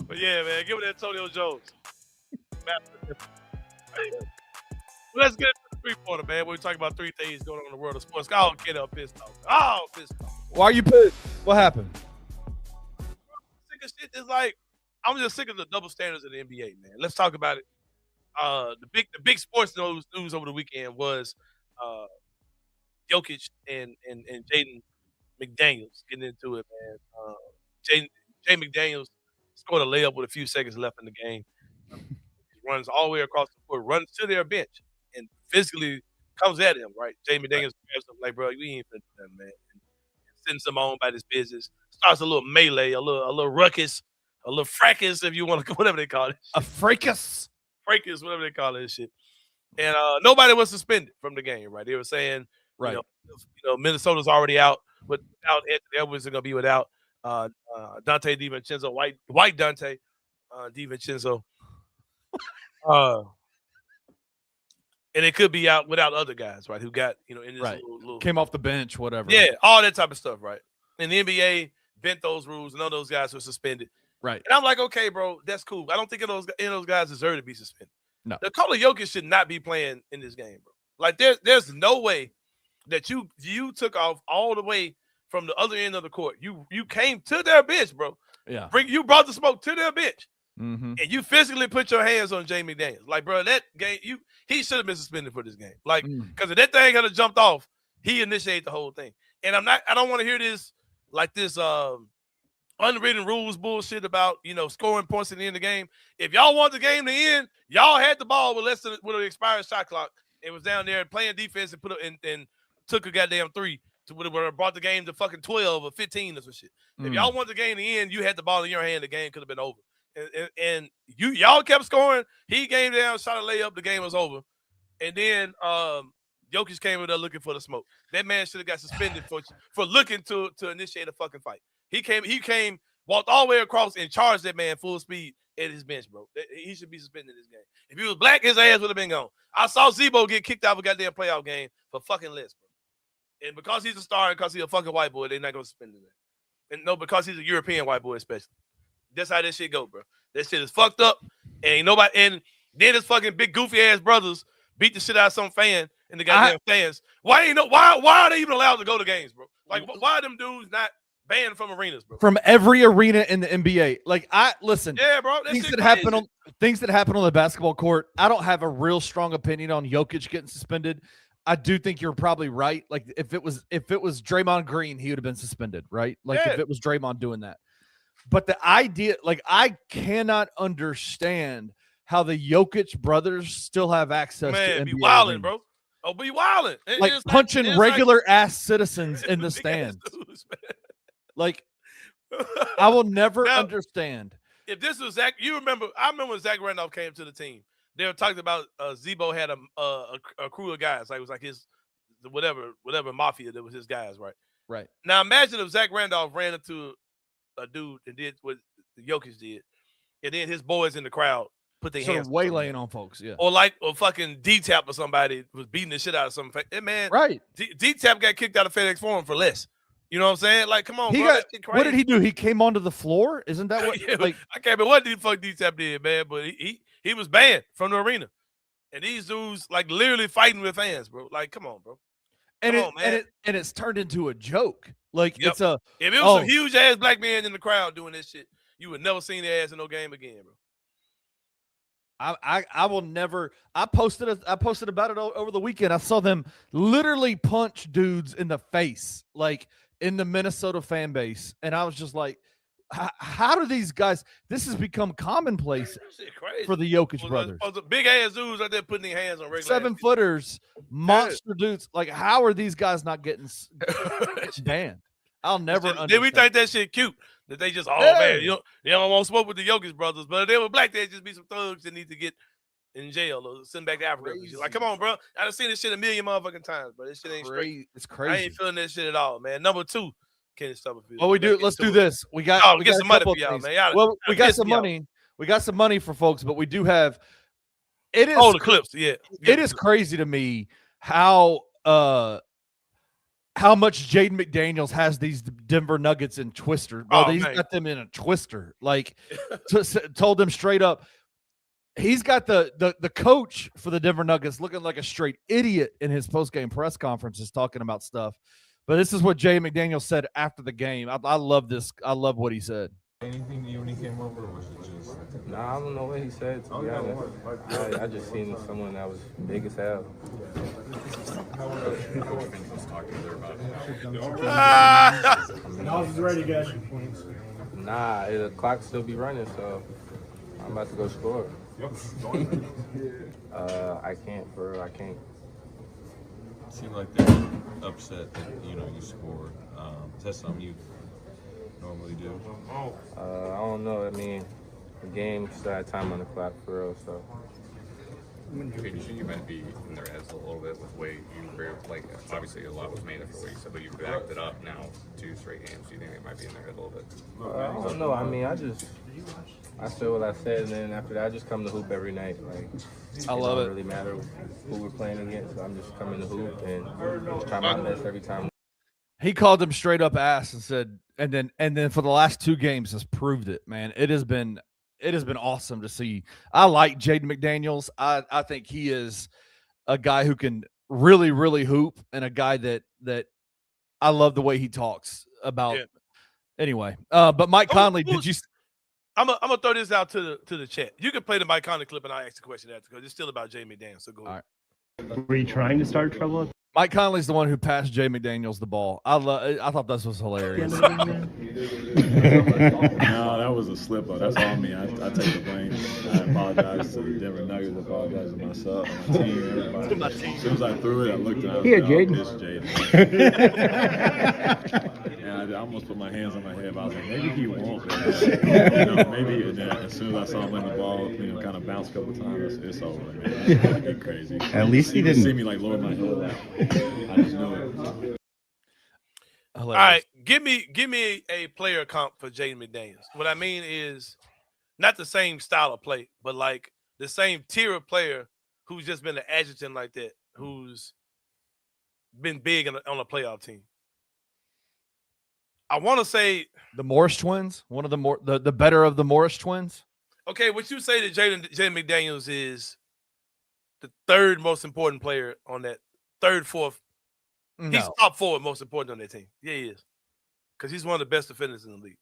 But yeah, man, give it to Antonio Jones. Let's get into the three-pointer, man. We're talking about three things going on in the world of sports. Oh, get up, pissed off. Oh, pissed off. Why are you pissed? What happened? Sick of shit. It's like I'm just sick of the double standards of the NBA, man. Let's talk about it. The big sports news over the weekend was Jokic and Jaden McDaniels getting into it, man. Jaden McDaniels scored a layup with a few seconds left in the game. He runs all the way across the court, runs to their bench, and physically comes at him, right? Jaden McDaniels grabs him like, bro, we ain't finna do that, man. And sends him on by his business. Starts a little melee, a little ruckus, a little fracas, if you want to, whatever they call it. A fracas. Fracas, whatever they call it, shit. And nobody was suspended from the game, right? They were saying, right, you know, Minnesota's already out, but without Anthony Edwards, they're gonna be without Dante DiVincenzo, white Dante DiVincenzo, and it could be out without other guys, right? Who got in this little came off the bench, whatever. Yeah, all that type of stuff, right? And the NBA bent those rules, and all those guys were suspended. Right. And I'm like, okay, bro, that's cool. I don't think any of those guys deserve to be suspended. No. The Nikola Jokic should not be playing in this game, bro. Like, there's no way that you took off all the way from the other end of the court. You came to their bench, bro. Yeah. You brought the smoke to their bench. Mm-hmm. And you physically put your hands on Jaden McDaniels. Like, bro, that game, he should have been suspended for this game. Like, because if that thing had jumped off, he initiated the whole thing. And I don't want to hear this, like this unwritten rules bullshit about, scoring points at the end of the game. If y'all want the game to end, y'all had the ball with an expired shot clock. It was down there playing defense and and took a goddamn three to would have brought the game to fucking 12 or 15 or some shit. If y'all want the game to end, you had the ball in your hand. The game could have been over. And y'all kept scoring. He came down, shot a layup. The game was over. And then Jokic came in there looking for the smoke. That man should have got suspended for looking to initiate a fucking fight. He came, walked all the way across and charged that man full speed at his bench, bro. He should be suspended in this game. If he was black, his ass would have been gone. I saw Zebo get kicked out of a goddamn playoff game for fucking less, bro. And because he's a star and because he's a fucking white boy, they're not going to suspend him. And no, because he's a European white boy especially. That's how that shit go, bro. That shit is fucked up. And ain't nobody. And then his fucking big goofy ass brothers beat the shit out of some fan in the goddamn fans. Why are they even allowed to go to games, bro? Like, why are them dudes not banned from arenas, bro? From every arena in the NBA. Like, listen. Yeah, bro. Things that happen on the basketball court. I don't have a real strong opinion on Jokic getting suspended. I do think you're probably right. Like, if it was Draymond Green, he would have been suspended, right? Like, if it was Draymond doing that. But the idea, like, I cannot understand how the Jokic brothers still have access to NBA. Be wilding, bro. Oh, be wilding. Like punching regular ass citizens in the stands. Dudes, like, I will never understand. If this was Zach, I remember when Zach Randolph came to the team. They were talking about Zebo had a crew of guys. Like, it was like his whatever mafia that was his guys, right? Right. Now imagine if Zach Randolph ran into a dude and did what Jokic did, and then his boys in the crowd put their hands waylaying on folks, yeah. Or fucking D-Tap or somebody was beating the shit out of some man. Right. D-Tap got kicked out of FedEx Forum for less. You know what I'm saying? Like, come on, bro. What did he do? He came onto the floor? Isn't that what? Yeah, I can't remember what the fuck D-Tap did, man, but he was banned from the arena. And these dudes, like, literally fighting with fans, bro. Like, come on, bro. And Come on, man. it's turned into a joke. Like If it's a it was some huge ass black man in the crowd doing this shit, you would never seen their ass in no game again, bro. I will never. I posted about it over the weekend. I saw them literally punch dudes in the face, like in the Minnesota fan base, and I was just like, how do these guys? This has become commonplace for the Jokic brothers. The big ass dudes out there putting their hands on regular 7-footers, monster dudes. Like, how are these guys not getting banned? I'll never understand. Then we think that shit cute. That they just, man, you don't want to smoke with the Jokic brothers. But if they were black, they'd just be some thugs that need to get in jail or send back to Africa. Like, come on, bro. I done seen this shit a million motherfucking times, but this shit ain't straight. It's crazy. I ain't feeling that shit at all, man. Number 2, Kenny Stubblefield. Well, let's do this. We got get some money for y'all, man. We got some money. We got some money for folks, but we do have. It is the clips. Yeah. It is crazy to me how much Jaden McDaniels has these Denver Nuggets in twister. Bro, he's got them in a twister. Like, told them straight up. He's got the coach for the Denver Nuggets looking like a straight idiot in his post-game press conferences talking about stuff. But this is what Jaden McDaniels said after the game. I love this. I love what he said. Anything to you when he came over, or was it just? Nah, I don't know what he said, to be honest. I just seen someone that was big as hell. Coach was talking there about Now's ready, guys. Nah, the clock still be running, so I'm about to go score. I can't, for real, I can't. It seemed like they're upset that, you scored. Is that something you normally do? I don't know. I mean, the game still had time on the clock, for real, so. Okay, you think you might be in their heads a little bit with way you were, like, obviously a lot was made up for what you said, but you backed it up now 2 straight games. Do you think it might be in their head a little bit? I don't know. I mean, I said what I said, and then after that, I just come to hoop every night. Like, I love it. It doesn't really matter who we're playing against. So I'm just coming to hoop and just try my best every time. He called them straight up ass and said, and then for the last 2 games has proved it, man. It has been awesome to see. I like Jaden McDaniels. I think he is a guy who can really, really hoop, and a guy that I love the way he talks about. Yeah. Anyway, but Mike Conley, did you? I'm gonna throw this out to the chat. You can play the Mike Conley clip, and I'll ask the question after, because it's still about Jaden McDaniels. So go ahead. All right. Were you trying to start trouble? Mike Conley's the one who passed Jay McDaniels the ball. I thought this was hilarious. No, that was a slip up. That's on me. I take the blame. I apologize to the Denver Nuggets. I apologize to myself, my team, everybody. My team. As soon as I threw it, I looked at it. Here, Jaden. This Jaden. And I almost put my hands on my head. But I was like, maybe he won't. Maybe. And then as soon as I saw him in the ball, kind of bounce a couple times, it's over. Man. It's getting crazy. At least he didn't see me like lower my head. I just knew it. All right, give me a player comp for Jaden McDaniels. What I mean is not the same style of play, but like the same tier of player who's just been an adjutant like that, who's been big on a playoff team. I want to say the Morris twins, one of the better of the Morris twins. Okay, would you say that Jaden McDaniels is the 3rd most important player on that 3rd, 4th? No. He's top 4 most important on that team. Yeah, he is. Because he's one of the best defenders in the league.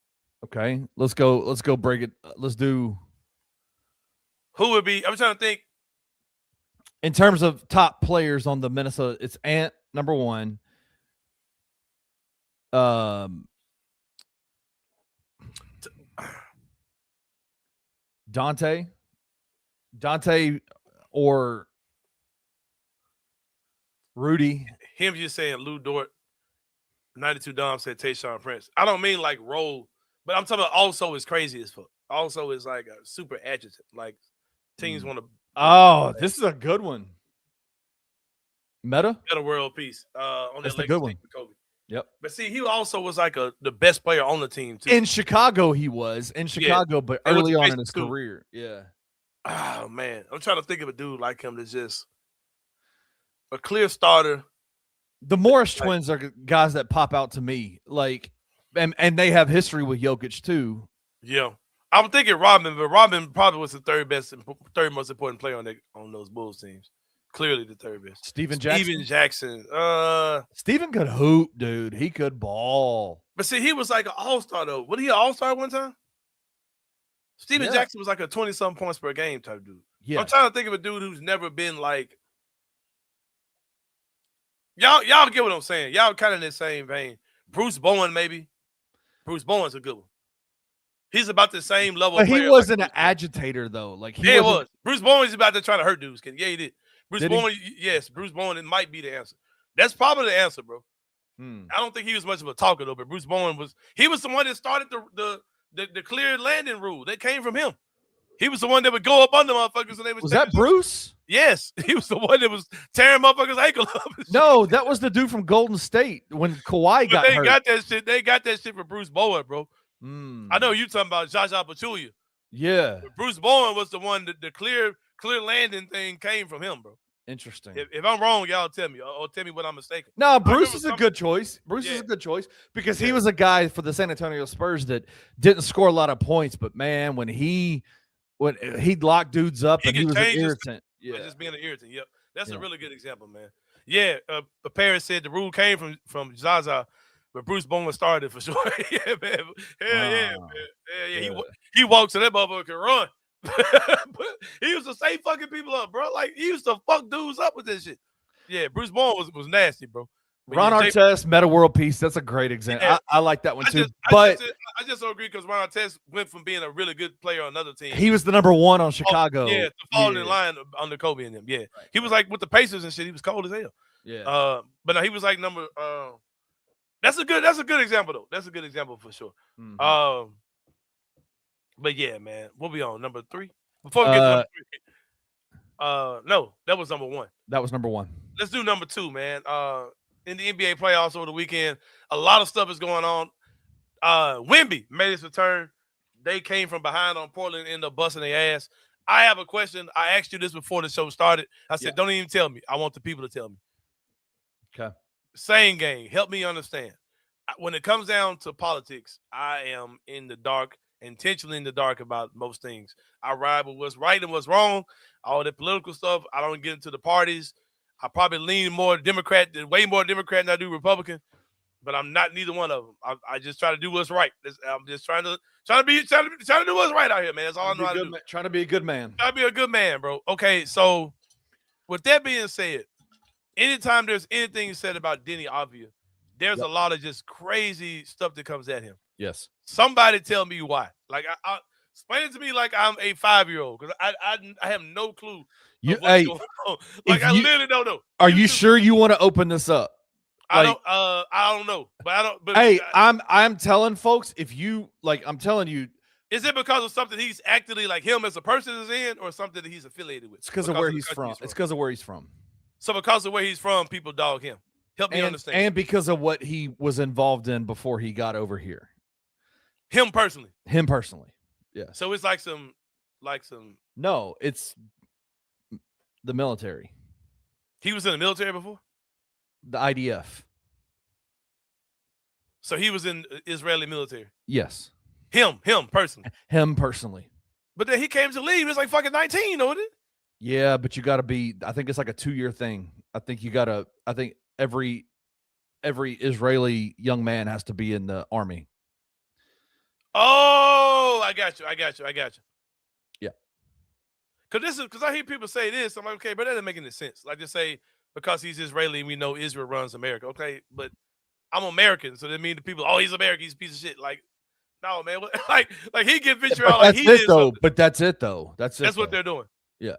Okay, let's go break it. Let's do. Who would be? I'm trying to think. In terms of top players on the Minnesota, it's Ant, number 1. Dante or Rudy. Him just saying Lou Dort, 92 Dom said Tayshaun Prince. I don't mean like role, but I'm talking about also is crazy as fuck. Also is like a super adjutant. Like teams want to. Oh, this is a good one. Meta world peace. On that's that a good one. Kobe. Yep. But see, he also was like the best player on the team too. In Chicago, he was in Chicago, but early on in his career. Yeah. Oh man, I'm trying to think of a dude like him that's just a clear starter. The Morris twins are guys that pop out to me, like, and they have history with Jokic too. Yeah, I'm thinking Rodman, but Rodman probably was the third most important player on those Bulls teams. Clearly the third best. Steven Jackson. Steven could hoop, dude. He could ball. But see, he was like an all-star, though. Was he an all-star one time? Steven Jackson was like a 20-something points per game type dude. Yeah. I'm trying to think of a dude who's never been like y'all get what I'm saying. Y'all kind of in the same vein. Bruce Bowen, maybe. Bruce Bowen's a good one. He's about the same level. But he wasn't an agitator, though. Like he was. Bruce Bowen's about to try to hurt dudes. Yeah, he did. Bruce Bowen, yes, Bruce Bowen, it might be the answer. That's probably the answer, bro. I don't think he was much of a talker, though, but Bruce Bowen was the one that started the clear landing rule. That came from him. He was the one that would go up under motherfuckers and they was that Bruce? Yes, he was the one that was tearing motherfuckers' ankle up. No, that was the dude from Golden State when Kawhi got hurt. They got that shit from Bruce Bowen, bro. I know you talking about Jaja Pachulia. Yeah, but Bruce Bowen was the one that the clear landing thing came from him, bro. Interesting. If I'm wrong, y'all tell me or tell me what I'm mistaken. No, Bruce is a good choice. Bruce is a good choice because he was a guy for the San Antonio Spurs that didn't score a lot of points, but man, when he'd lock dudes up and he was an irritant. Yeah, just being an irritant. Yep, that's a really good example, man. Yeah, Paris said the rule came from Zaza, but Bruce Bowen started for sure. Yeah, man. Hell yeah. He walks so that motherfucker can run. But he used to say fucking people up, bro. Like he used to fuck dudes up with this shit. Yeah, Bruce Bowen was nasty, bro. Ron Artest, Meta World Peace. That's a great example. Yeah. I like that one too. I just don't agree because Ron Artest went from being a really good player on another team. He was the number one on Chicago. To falling in line under Kobe and them. Yeah, right. He was like with the Pacers and shit. He was cold as hell. Yeah. But no, he was like number. That's a good example though. That's a good example for sure. Mm-hmm. But yeah, man, what we on number 3? Before we get to number 3, no, that was number 1. That was number 1. Let's do number 2, man. In the NBA playoffs over the weekend, a lot of stuff is going on. Wemby made his return. They came from behind on Portland, ended up busting their ass. I have a question. I asked you this before the show started. I said, don't even tell me. I want the people to tell me. Okay. Sain gang, help me understand. When it comes down to politics, I am in the dark, intentionally in the dark about most things. I ride with what's right and what's wrong. All the political stuff, I don't get into the parties. I probably lean more Democrat, way more Democrat than I do Republican, but I'm not neither one of them. I just try to do what's right. I'm just trying to do what's right out here, man. That's all I know how to do. Trying to be a good man. Trying to be a good man, bro. Okay, so with that being said, anytime there's anything said about Denny Avia, there's a lot of just crazy stuff that comes at him. Yes. Somebody tell me why. Like, I explain it to me like I'm a 5-year-old because I have no clue. What's going on. Like I literally don't know. Are you sure you want to open this up? I don't know, but I don't. But hey, I'm telling folks, if you like, I'm telling you, is it because of something he's actively like him as a person is in, or something that he's affiliated with? It's because of where he's from. It's because of where he's from. So because of where he's from, people dog him. Help me understand. And because of what he was involved in before he got over here. Him personally. Yeah. So it's like some. No, it's the military. He was in the military before? The IDF. So he was in Israeli military? Yes. Him personally. Him personally. But then he came to leave. It's like fucking 19, wasn't it? Yeah, but you got to be. I think it's like a 2-year thing. I think every Israeli young man has to be in the army. Oh, I got you. Yeah. Because I hear people say this. I'm like, okay, but that doesn't make any sense. Like just say because he's Israeli, we know Israel runs America. Okay, but I'm American, so that means the people, he's American, he's a piece of shit. Like, no, man. Like he get vitriol like he did something. But that's it though. That's what they're doing. Yeah.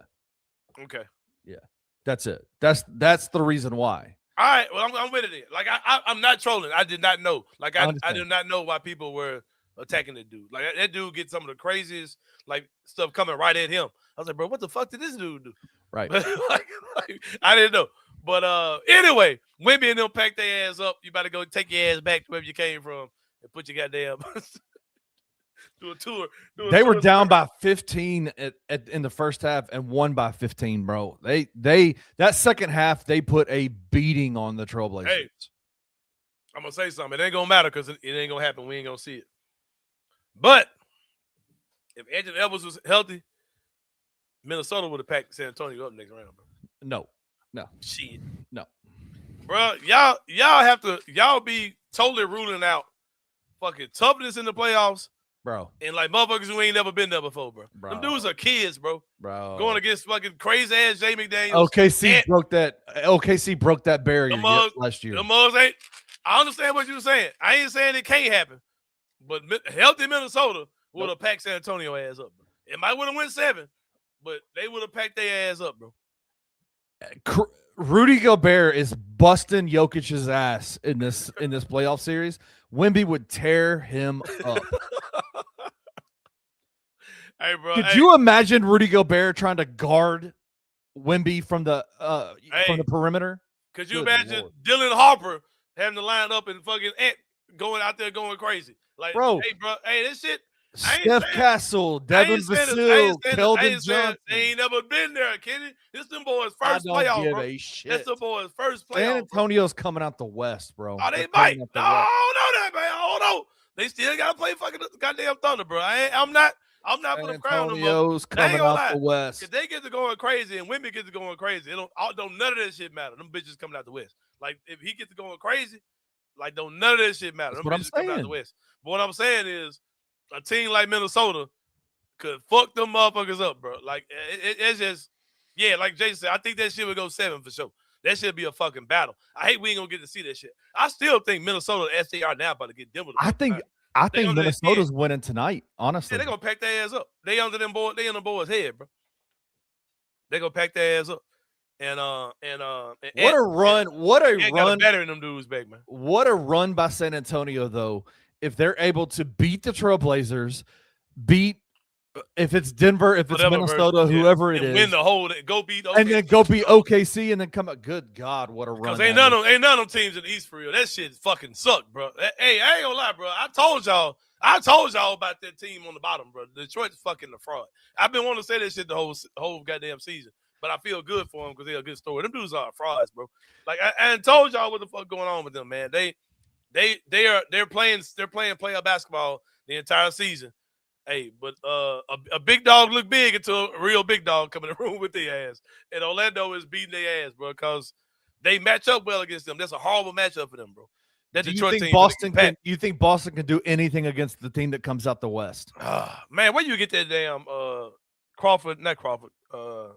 Okay. Yeah. That's it. That's the reason why. All right. Well, I'm with it. Like I'm not trolling. I did not know. Like I did not know why people were attacking the dude. Like that dude gets some of the craziest like stuff coming right at him. I was like, bro, what the fuck did this dude do? Right. like, I didn't know. But anyway, women and them pack their ass up. You better go take your ass back to wherever you came from and put your goddamn do a tour. They were down by 15 in the first half and won by 15, bro. They that second half they put a beating on the Trailblazers. Hey, I'm gonna say something. It ain't gonna matter because it ain't gonna happen. We ain't gonna see it. But if Anthony Edwards was healthy, Minnesota would have packed San Antonio up next round, bro. No. No. Shit. No. Bro, y'all be totally ruling out fucking toughness in the playoffs. Bro. And like motherfuckers who ain't never been there before, bro. Them dudes are kids, bro. Going against fucking crazy ass Jaden McDaniels. OKC broke that barrier last year. The mugs ain't. I understand what you're saying. I ain't saying it can't happen. But healthy Minnesota would have packed San Antonio ass up, bro. It might would have went 7, but they would have packed their ass up, bro. Rudy Gobert is busting Jokic's ass in this playoff series. Wemby would tear him up. Hey, bro. Could you imagine Rudy Gobert trying to guard Wemby from the perimeter? Could you imagine Dylan Harper having to line up and fucking going out there going crazy? Like, bro, this shit. Steph Castle, Devin Vassell, Keldon Johnson. They ain't never been there, Kenny. This them boys' first playoff, bro. That's the boys' first playoff. San Antonio's coming out the West, bro. Oh, they might. No, that man. Hold on. They still gotta play fucking goddamn Thunder, bro. I'm not putting a crown on them. Antonio's coming out the West. If they get to going crazy and women get to going crazy, don't none of that shit matter. Them bitches coming out the West. Like if he gets to going crazy, like don't none of that shit matter. Them bitches coming out the West. But what I'm saying is, a team like Minnesota could fuck them motherfuckers up, bro. Like it's just, like Jason said, I think that shit would go 7 for sure. That should be a fucking battle. I hate we ain't gonna get to see that shit. I still think Minnesota, as they are now, about to get Denver. I think Minnesota's winning tonight. Honestly, yeah, they gonna pack their ass up. They under them boys. They in the boys' head, bro. They gonna pack their ass up. What a run! Better than them dudes back, man. What a run by San Antonio, though. If they're able to beat the Trailblazers, if it's Denver, if it's Minnesota, whoever it is, win the whole, go beat OKC, and then go beat OKC, and then come out. Good God, what a run! Because ain't none of them teams in the East for real. That shit fucking suck, bro. Hey, I ain't gonna lie, bro. I told y'all about that team on the bottom, bro. Detroit's fucking the fraud. I've been wanting to say that shit the whole goddamn season, but I feel good for them because they're a good story. Them dudes are frauds, bro. Like I told y'all what the fuck going on with them, man. They're playing playoff basketball the entire season. Hey, but a big dog look big until a real big dog come in the room with their ass. And Orlando is beating their ass, bro, because they match up well against them. That's a horrible matchup for them, bro. That Detroit team. You think Boston can do anything against the team that comes out the West? Man, where you get that damn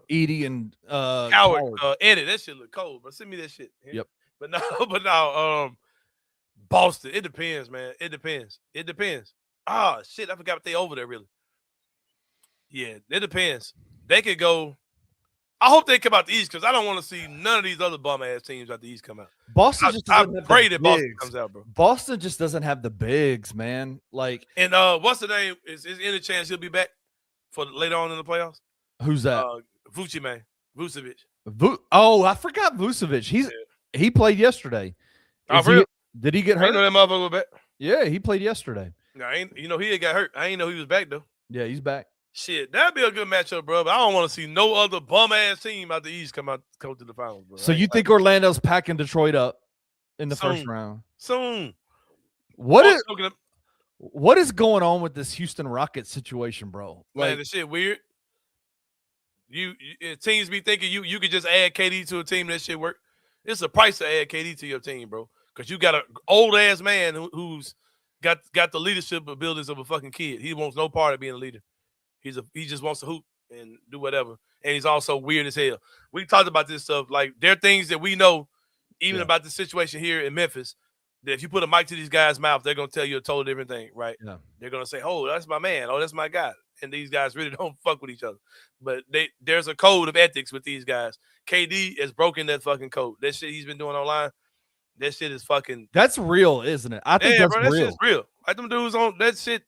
Edie and Howard. Eddie, that shit look cold, bro. Send me that shit. Yep. But now, Boston. It depends, man. It depends. Ah, shit. I forgot what they over there, really. Yeah, it depends. They could go. I hope they come out the East because I don't want to see none of these other bum-ass teams out the East come out. Boston I pray that Boston comes out, bro. Boston just doesn't have the bigs, man. Like, and what's the name? Is any chance he'll be back for later on in the playoffs? Who's that? Vucevic. I forgot Vucevic. He played yesterday. Did he get hurt? I know that motherfucker was back. Yeah, he played yesterday. No, he had got hurt. I ain't know he was back though. Yeah, he's back. Shit, that'd be a good matchup, bro. But I don't want to see no other bum ass team out the East come to the finals, bro. So you think Orlando's packing Detroit up in the first round? Soon. What is going on with this Houston Rockets situation, bro? Man, the shit weird. Teams be thinking you could just add KD to a team that shit work. It's a price to add KD to your team, bro. Because you got an old ass man who's got the leadership abilities of a fucking kid. He wants no part of being a leader. He just wants to hoop and do whatever. And he's also weird as hell. We talked about this stuff. Like, there are things that we know, even about the situation here in Memphis, that if you put a mic to these guys' mouth, they're going to tell you a totally different thing, right? Yeah. They're going to say, oh, that's my man. Oh, that's my guy. And these guys really don't fuck with each other. But there's a code of ethics with these guys. KD has broken that fucking code. That shit he's been doing online, that shit is fucking. That's real, isn't it? I think that's bro, that shit's real. Like, them dudes on that shit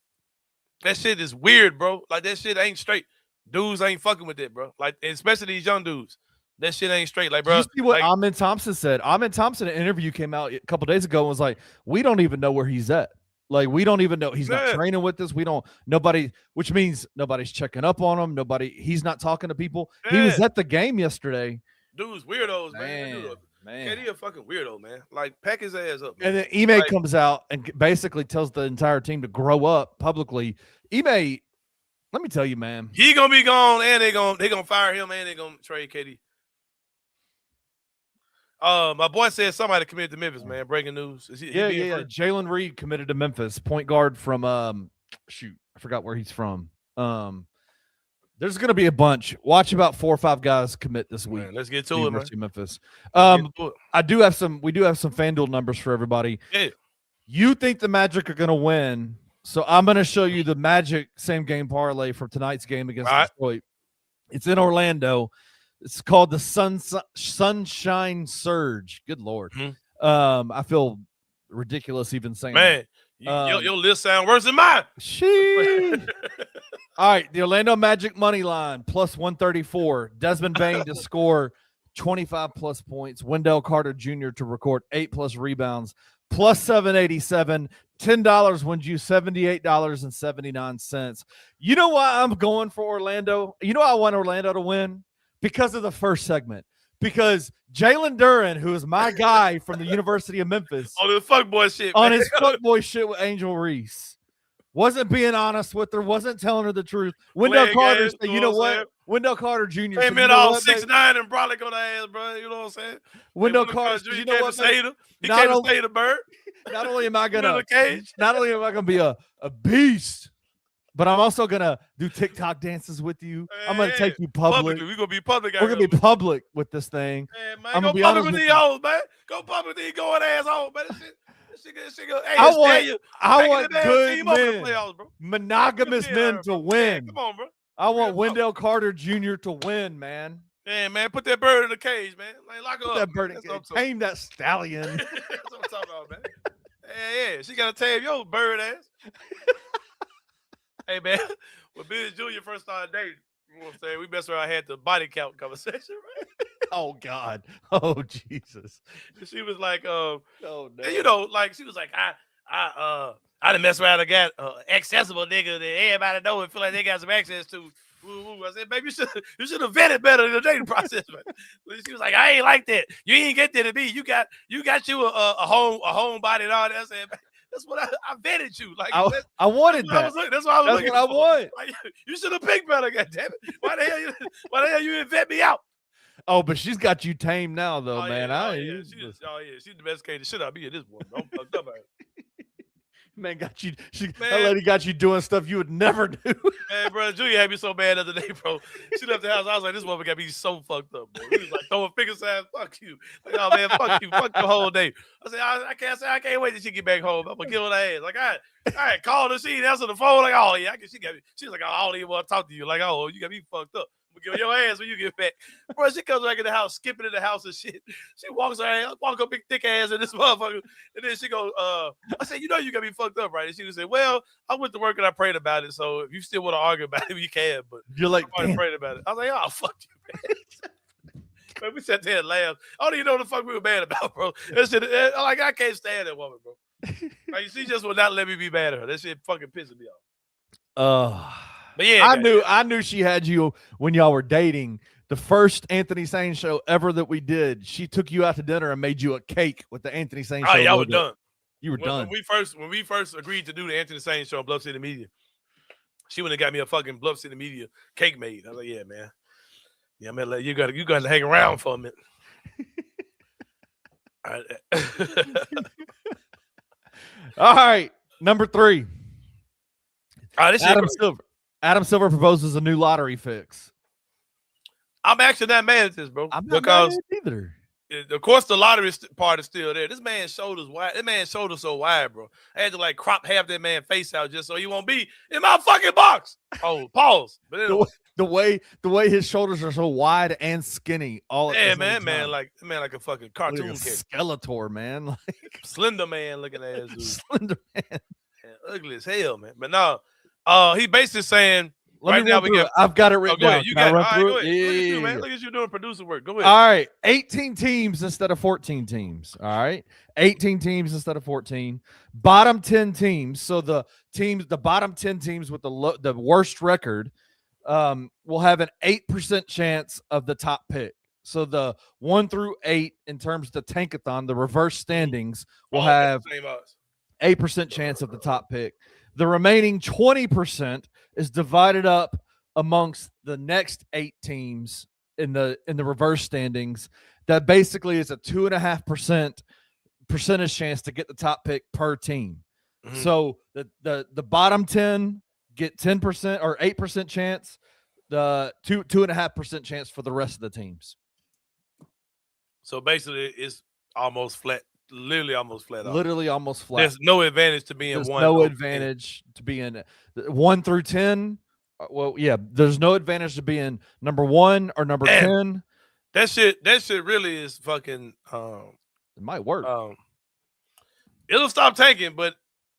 is weird, bro. Like, that shit ain't straight. Dudes ain't fucking with it, bro. Like, especially these young dudes. That shit ain't straight. Like, bro. You see what Amin Thompson said? Amin Thompson, an interview came out a couple days ago and was like, we don't even know where he's at. Like, we don't even know. He's not training with us. Which means nobody's checking up on him. He's not talking to people. He was at the game yesterday. Dudes, weirdos, man. KD a fucking weirdo, man. Like, pack his ass up, man. And then Ime comes out and basically tells the entire team to grow up publicly. Ime, let me tell you, man. He gonna be gone, and they gonna fire him, and they gonna trade KD. My boy said somebody committed to Memphis, man. Breaking news. Yeah. Jalen Reed committed to Memphis. Point guard from I forgot where he's from. There's going to be a bunch. Watch about 4 or 5 guys commit this week. Man, let's get to it, man. Memphis. We do have some FanDuel numbers for everybody. Yeah. You think the Magic are going to win, so I'm going to show you the Magic same game parlay for tonight's game against Detroit. It's in Orlando. It's called the Sunshine Surge. Good Lord. Mm-hmm. I feel ridiculous even saying that. Your list sound worse than mine. All right, the Orlando Magic money line plus 134. Desmond Bane to score 25+ points. Wendell Carter Jr. to record 8+ rebounds. Plus 787. $10 wins you $78.79. You know why I'm going for Orlando? You know I want Orlando to win? Because of the first segment. Because Jalen Duren, who is my guy from the University of Memphis, on his fuckboy shit, on his fuckboy shit with Angel Reese, wasn't being honest with her, wasn't telling her the truth. Wendell Carter said, you know what? Wendell Carter Jr. Came in all 6'9" and probably go to ass, bro. You know what I'm saying? Wendell Carter Jr. You know what? He came to say the bird. Not only am I gonna be a beast, but I'm also gonna do TikTok dances with you. I'm gonna take you public. We're gonna be public. We're gonna be public with this thing. Man, I'm gonna be public with these hoes, man. Go public with these going assholes, man. Hey, I want good men, monogamous men to win. Come on, bro. I want Wendell Carter Jr. to win, man. Yeah, man, put that bird in the cage, man. Like, lock her up. That bird, tame that stallion. That's what I'm talking about, man. Yeah, she got to tame your bird ass. Hey, man, when Billy Jr. first started dating, you know what I'm saying? We messed around, had the body count conversation, right? Oh, God. Oh, Jesus. She was like, no. You know, like, she was like, I done mess around and got accessible nigga that everybody know and feel like they got some access to. I said, baby, you should have vetted better in the dating process, man. She was like, I ain't like that. You ain't get there to be. You got you a home body and all that. I said, that's what I vetted you. Like I wanted that. That's what I was looking for. I want. Like, you should have picked better, goddammit. Why the hell you didn't vet me out? Oh, but she's got you tamed now, though, man. She's domesticated shit out of me at this point. I'm fucked up at it. Man, that lady got you doing stuff you would never do. Man, bro, Julia had me so bad the other day, bro. She left the house. I was like, this woman got me so fucked up, bro. He was like throwing finger signs, fuck you. Like, oh man, fuck you, fuck the whole day. I said, I can't wait till she get back home. I'm gonna kill her ass. Like, I called her, she didn't answer the phone. Like, oh yeah, she got me. She's like, oh, I don't even want to talk to you. Like, oh, you got me fucked up. Give your ass when you get back. Bro, she comes back in the house, skipping in the house and shit. She walk her big thick ass in this motherfucker. And then she go, I said, you know you got me fucked up, right? And she would say, well, I went to work and I prayed about it. So if you still want to argue about it, you can. But you're like, I prayed about it. I was like, oh, fuck you, man. Man, we sat there and laughed. I don't even know what the fuck we were mad about, bro. That shit, like, I can't stand that woman, bro. Like, she just would not let me be mad at her. That shit fucking pissing me off. But yeah, I knew she had you when y'all were dating. The first Anthony Sain show ever that we did, she took you out to dinner and made you a cake with the Anthony Sain show. Oh, y'all were done. You were done. When we first agreed to do the Anthony Sain show on Bluff City Media, she went and got me a fucking Bluff City Media cake made. I was like, yeah, man. Yeah, man, like, you got to hang around for a minute. All right, number 3. This Adam Silver. Adam Silver proposes a new lottery fix. I'm actually not mad at this, bro. I'm not mad at it either. Of course, the lottery part is still there. This man's shoulders wide. That man's shoulders so wide, bro. I had to like crop half that man's face out just so he won't be in my fucking box. Oh, pause. But anyway. the way his shoulders are so wide and skinny. Man, like a fucking cartoon like Skeletor, man. Like Slender Man looking ass dude. Slender Man. Man, ugly as hell, man. But no. He basically saying I've got it written down. You got run through it. Yeah. Look at you, man. Look at you doing producer work. Go ahead. All right. 18 teams instead of 14 teams. All right. 18 teams instead of 14. Bottom 10 teams. So the bottom 10 teams with the worst record will have an 8% chance of the top pick. So the 1 through 8 in terms of the tankathon, the reverse standings will have 8% chance of the top pick. The remaining 20% is divided up amongst the next 8 teams in the reverse standings. that basically is a 2.5% percentage chance to get the top pick per team. Mhm. So the bottom 10 get 10% or 8% chance, the 2.5% chance for the rest of the teams. So basically, it's almost flat, literally almost flat. Literally almost flat. There's no advantage to being There's one. no over advantage to being 1 through 10. Well, yeah, there's no advantage to being number 1 or number 10. That shit really is fucking. It might work. It'll stop tanking, but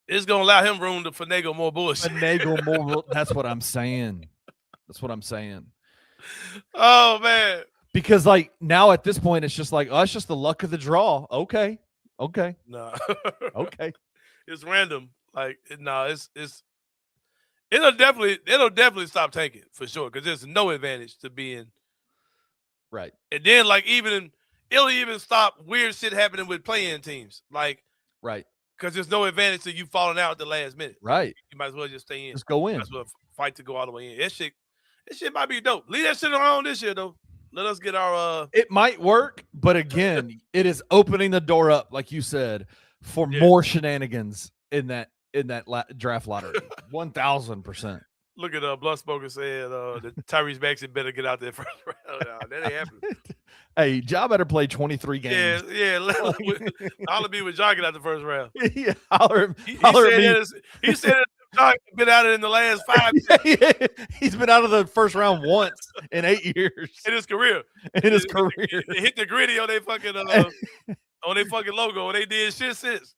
it's gonna allow him room to finagle more bullshit. Finagle more. That's what I'm saying. That's what I'm saying. Oh man. Because like now at this point, it's just like, oh, it's just the luck of the draw. Okay. No. Okay. It's random. Like no, it'll definitely stop tanking for sure. Because there's no advantage to being right. And then like it'll even stop weird shit happening with playing teams. Like right. Because there's no advantage to you falling out at the last minute. Right. You might as well just stay in. Just go in. You might as well fight to go all the way in. That shit might be dope. Leave that shit alone this year though. Let us get our It might work, but again, it is opening the door up, like you said, for more shenanigans in that draft lottery. 1,000%. Look at Blunt Smoker saying that Tyrese Maxey better get out there first round. That ain't happening. Hey, Ja better play 23 games. Yeah. Holler me with John get out the first round. Yeah, holler at me. He said John been out in the last 5 years. Yeah. He's been out of the first round once in 8 years. In his career. They hit the gritty on their fucking logo, and they did shit since.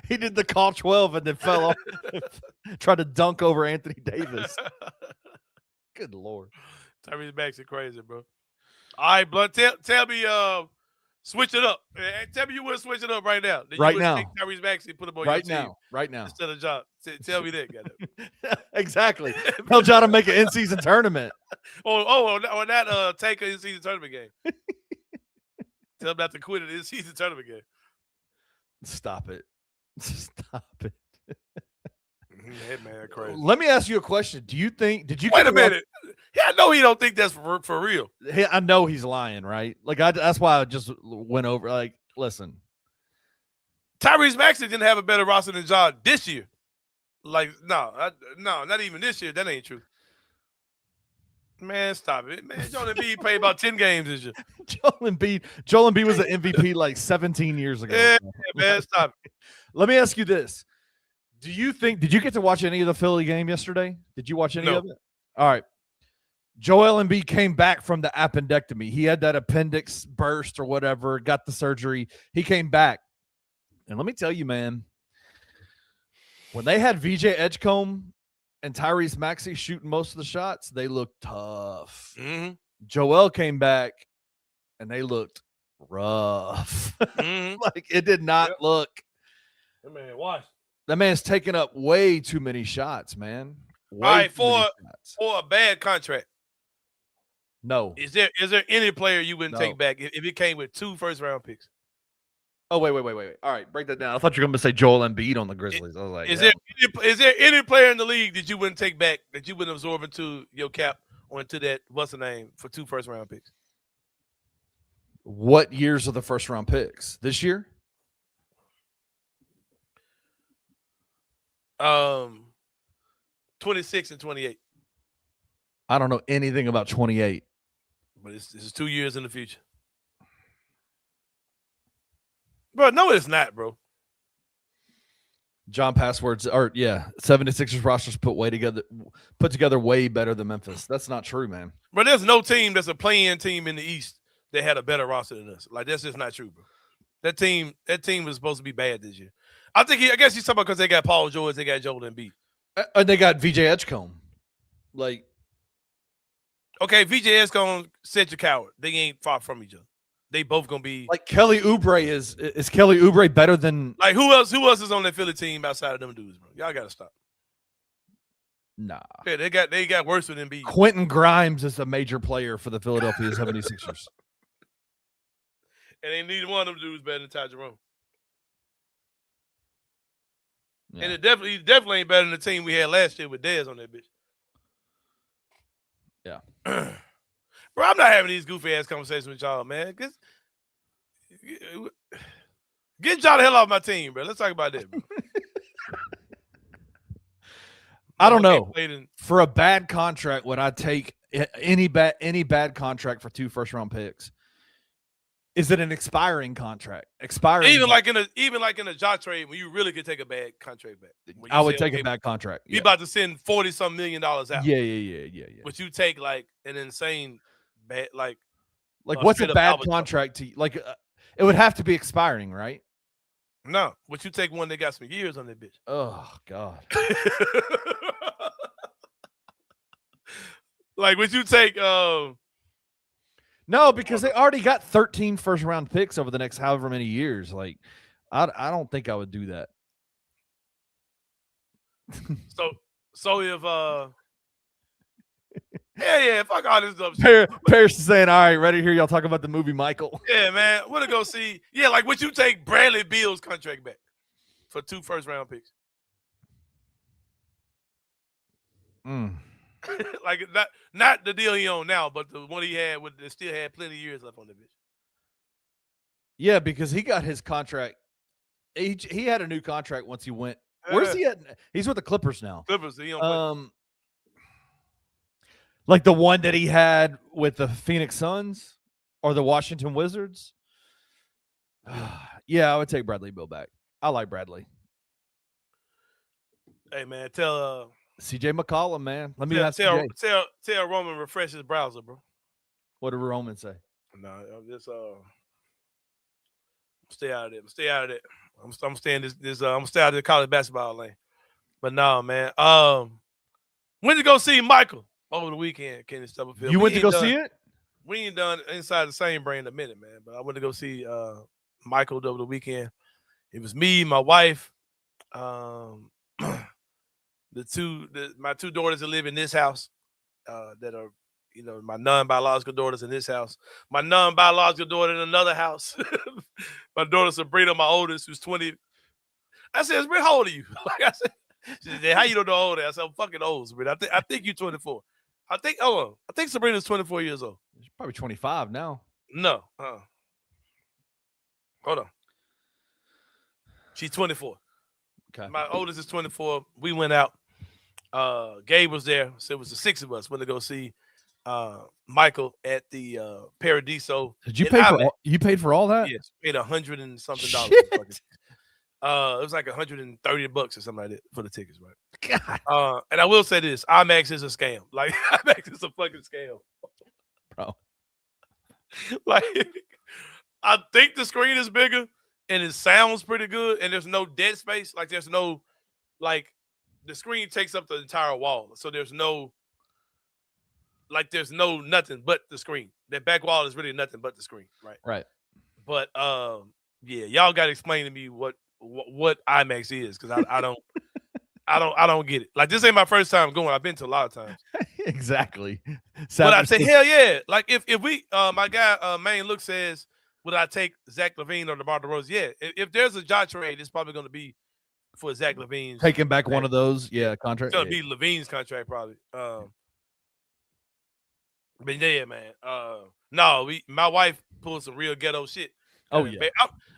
He did the call 12 and then fell off. Tried to dunk over Anthony Davis. Good Lord. Tyrese Maxey crazy, bro. All right, Blunt, tell me, switch it up. Tell me you would switch it up right now. Right now. Take Tyrese Maxey and put him on your team. Right now. Instead of John. Tell me that, goddamn. Exactly. Tell John to make an in-season tournament. Or not take an in-season tournament game. Tell him not to quit an in-season tournament game. Stop it. That man crazy. Let me ask you a question. Did you wait a minute? Yeah, I know he don't think that's for real. I know he's lying, right? Like that's why I just went over. Like, listen, Tyrese Maxey didn't have a better roster than John this year. Like, no, not even this year. That ain't true. Man, stop it. Man, Joel Embiid played about 10 games this year. Joel Embiid was an MVP like 17 years ago. Yeah, man, stop it. Let me ask you this. Did you get to watch any of the Philly game yesterday? Did you watch any of it? All right. Joel Embiid came back from the appendectomy. He had that appendix burst or whatever, got the surgery. He came back. And let me tell you, man, when they had VJ Edgecombe and Tyrese Maxey shooting most of the shots, they looked tough. Mm-hmm. Joel came back, and they looked rough. Mm-hmm. Like, it did not look. That man, watch. That man's taking up way too many shots, man. All right, for a bad contract. No. Is there any player you wouldn't take back if it came with 2 first-round picks? Oh, wait. All right, break that down. I thought you were going to say Joel Embiid on the Grizzlies. I was like, is there any player in the league that you wouldn't take back, that you wouldn't absorb into your cap or into that, what's the name, for 2 first-round picks? What years are the first-round picks? This year? 26 and 28. I don't know anything about 28. But this is 2 years in the future. Bro, no, it's not, bro. John Passwords, 76ers rosters put together way better than Memphis. That's not true, man. But there's no team that's a play-in team in the East that had a better roster than us. Like, that's just not true, bro. That team was supposed to be bad this year. I guess he's talking about because they got Paul George, they got Joel Embiid. And they got VJ Edgecombe. Like, okay, VJ Edgecombe, Cedric Howard. They ain't far from each other. They both gonna be like Kelly Oubre. Is Kelly Oubre better than, like, who else is on that Philly team outside of them dudes, bro? Y'all gotta stop. Nah. Yeah, they got worse than Embiid. Quentin Grimes is a major player for the Philadelphia 76ers. And ain't neither one of them dudes better than Ty Jerome. Yeah. And it definitely ain't better than the team we had last year with Dez on that bitch. Yeah. Bro, I'm not having these goofy ass conversations with y'all, man. Cause Get y'all the hell off my team, bro. Let's talk about that, bro. I don't know. For a bad contract, would I take any bad contract for 2 first-round picks? Is it an expiring contract? Even like in a job trade when you really could take a bad contract back. I would take a bad contract. You about to send $40-some million out. Yeah. But you take like an insane bad like what's a bad contract to like? It would have to be expiring, right? No, but you take one that got some years on that bitch. Oh God. Like would you take No, because they already got 13 first-round picks over the next however many years. Like, I don't think I would do that. So if yeah, fuck all this stuff. Paris is saying, all right, ready to hear y'all talk about the movie Michael. Yeah, man. Want to go see? Yeah, like would you take Bradley Beal's contract back for 2 first-round picks? Like not the deal he on now, but the one he had that still had plenty of years left on the bitch. Yeah, because he got his contract. He had a new contract once he went. Where's he at? He's with the Clippers now. Clippers. He don't like the one that he had with the Phoenix Suns or the Washington Wizards. Yeah, I would take Bradley Beal back. I like Bradley. Hey man, tell CJ McCollum, man. Let me tell Roman refresh his browser, bro. What did Roman say? No, I'm just stay out of it. Stay out of it. I'm staying I'm stay out of the college basketball lane. But no, man. Went to go see Michael over the weekend, Kenny Stubblefield. You went to go see it? We ain't done inside the same brain in a minute, man. But I went to go see Michael over the weekend. It was me, my wife, my 2 daughters that live in this house that are, my non-biological daughters in this house. My non-biological daughter in another house. My daughter Sabrina, my oldest, who's 20. I said, Sabrina, how old are you? Like I said, she said, how you don't know how old I am? I said, I'm fucking old, Sabrina. I think you're 24. I think Sabrina's 24 years old. She's probably 25 now. No. Hold on. She's 24. Okay. My oldest is 24. We went out. Gabe was there, so it was the 6 of us went to go see Michael at the Paradiso. Did you pay for you paid for all that? Yes, paid $100 and something. It was like $130 or something like that for the tickets, right? God. And I will say this: IMAX is a scam. Like IMAX is a fucking scam, bro. Like I think the screen is bigger and it sounds pretty good, and there's no dead space. Like there's no the screen takes up the entire wall, so there's no nothing but the screen. That back wall is really nothing but the screen, right? Right. But yeah, y'all got to explain to me what IMAX is, because I don't get it. Like this ain't my first time going. I've been to a lot of times. Exactly. But I say hell yeah. Like if we my guy Main Look says, would I take Zach LaVine or DeMar DeRozan? Yeah. If there's a job trade, it's probably going to be for Zach LaVine's taking back one of those, contract. It's gonna be LaVine's contract probably. But yeah, man. No, my wife pulled some real ghetto shit. Oh yeah.